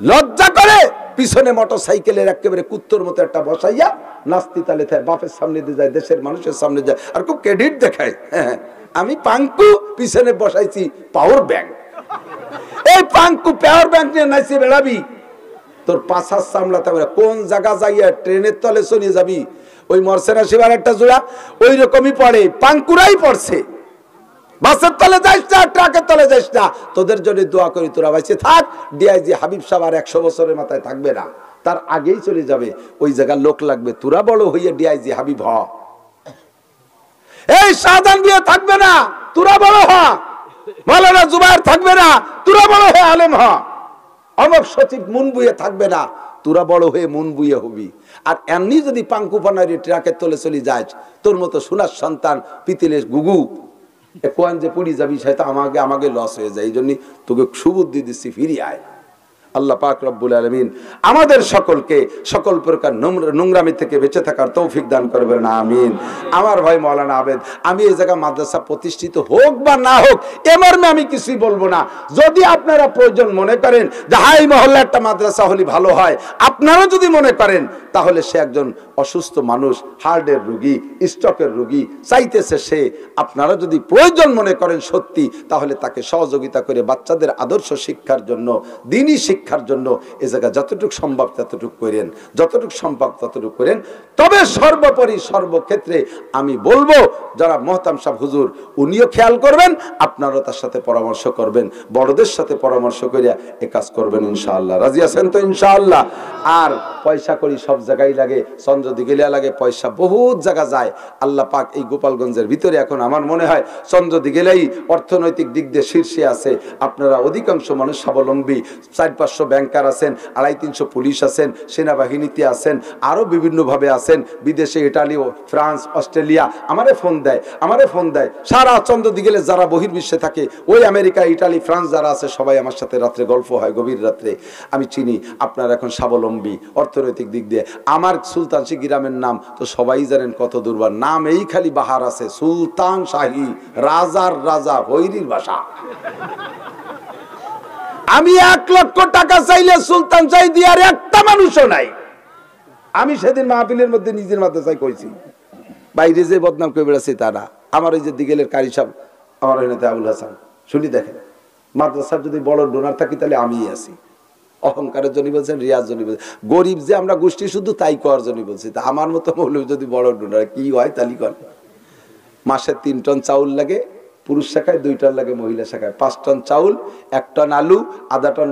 লজ্জা করে পিছনে মোটরসাইকেলের একেবারে কুত্তর মতো একটা বসাইয়া নাস্তি তালে বাপের সামনে দিয়ে যায়, দেশের মানুষের সামনে যায়, আর খুব ক্রেডিট দেখায়। আমি পাঙ্কু পিছনে বসাইছি পাওয়ার ব্যাংক। এই পাঙ্কু পাওয়ার ব্যাংক নিয়ে নাইছে বেড়াবি, তোর পাছার চামড়াতে কোন জায়গা যাইয়া ট্রেনের তলে চলে যাবি, ওই মরসেনা শিবার একটা জোড়া ওই রকমই পড়ে, পাঙ্কুরাই পড়ছে। বাসের তলে যাইস না, ট্রাকের তলে যাইস না, তোদের জন্য দোয়া করি তোরা বাইসে থাক। ডিআইজি হাবিব সাহেব আর 100 বছরের মাথায় থাকবে না, তার আগেই চলে যাবে। ওই জায়গার লোক লাগবে, তোরা বড় হইয়া ডিআইজি হাবিব হ। এই শাহজাহান বিয়ে থাকবে না, তোরা বড় হ। মাওলানা জুবায়ের থাকবে না, তোরা বড় হয়ে আলেম হ। অমক সচিব মুন বুয়ে থাকবে না, তোরা বড় হয়ে মুন বুয়ে হবি। আর এমনি যদি পাঙ্কু পানারি ট্রাকের তলে চলে যায়, তোর মতো সোনার সন্তান পিতিলের গুগু কোয়ান যে পুড়ি যাবি, সেটা আমাকে লস হয়ে যায়। এই জন্য তোকে সুবুদ্ধি দিচ্ছি, ফিরি আয়। আল্লাহ পাক রব্বুল আলামিন আমাদের সকলকে সকল প্রকার নোংরামি থেকে বেঁচে থাকার তৌফিক দান করবেন, আমিন। আমার ভাই মাওলানা আবেদ, আমি এই জায়গা মাদ্রাসা প্রতিষ্ঠিত হোক বা না হোক এ মর্মে আমি কিছুই বলবো না। যদি আপনারা প্রয়োজন মনে করেন যে হাই মহল্লা একটা মাদ্রাসা হলে ভালো হয়, আপনারা যদি মনে করেন, তাহলে সে একজন অসুস্থ মানুষ, হার্টের রোগী, স্ট্রোকের রোগী চাইতেছে সে, আপনারা যদি প্রয়োজন মনে করেন সত্যি, তাহলে তাকে সহযোগিতা করে বাচ্চাদের আদর্শ শিক্ষার জন্য, দ্বীনি শিক্ষার জন্য এ জায়গা যতটুকু সম্ভব ততটুকু করেন, যতটুকু সম্ভব ততটুকু করেন। তবে সর্বোপরি সর্বক্ষেত্রে আমি বলবো, যারা মোহতাম সাহেব হুজুর উনিও খেয়াল করবেন, আপনারাও তার সাথে পরামর্শ করবেন, বড়দের সাথে পরামর্শ করিয়া এ কাজ করবেন ইনশাআল্লাহ। রাজি আছেন তো ইনশাআল্লাহ? আর পয়সা করি সব জায়গায় লাগে, চন্দ্রদিঘিলিয়া লাগে, পয়সা বহুত জায়গা যায়। আল্লাহ পাক এই গোপালগঞ্জের ভিতরে এখন আমার মনে হয় চন্দ্রদিঘিলাই অর্থনৈতিক দিক দিয়ে শীর্ষে আছে। আপনারা অধিকাংশ মানুষ স্বাবলম্বী, 400-500 ব্যাংকার আছেন, 250-300 পুলিশ আছেন, সেনাবাহিনীতে আছেন, আরো বিভিন্নভাবে আছেন, বিদেশে ইটালি, ফ্রান্স, অস্ট্রেলিয়া আমারে ফোন দেয়। সারা চন্দ্রদিঘিলে যারা বহির্বিশ্বে থাকে, ওই আমেরিকা, ইটালি, ফ্রান্স যারা আছে, সবাই আমার সাথে রাত্রে গল্প হয়, গভীর রাত্রে। আমি চিনি আপনারা এখন স্বাবলম্বী অর্থনৈতিক দিক দিয়ে। আমার সুলতানশী গ্রামের নাম তো সবাই জানেন কত দুর্বার নাম, এই খালি বাহার আছে, সুলতান শাহী, রাজার রাজা, ভৈরীর ভাষা। আমি 1 লক্ষ টাকা চাইলে সুলতান শাহী দিয়ার একটা মানুষও নাই। আমি সেদিন মাহফিলের মধ্যে নিজের মাদ্রাসায় কইছি, বাইরে যে বদনাম করে বেড়াচ্ছে তারা। আমার ওই যে দিগেলের কারি সাহেব, আমার ওইনাতে আবুল হাসান, শুনি দেখেন, মাদ্রাসার যদি বড় ডোনার থাকি তাহলে আমিই আছি। অহংকারের জন্য বলছেন, রিয়াজ জন্য বলছেন, গরিব যে আমরা গোষ্ঠী শুধু তাই করার জন্য বলছি। তা আমার মতো মৌলবী যদি বড় ডোনার কি হয় তালি কর। মাসে 3 টন চাউল লাগে পুরুষ শাখায়, 2 টন লাগে মহিলা শাখায়, 5 টন চাউল, 1 টন আলু, আধা টন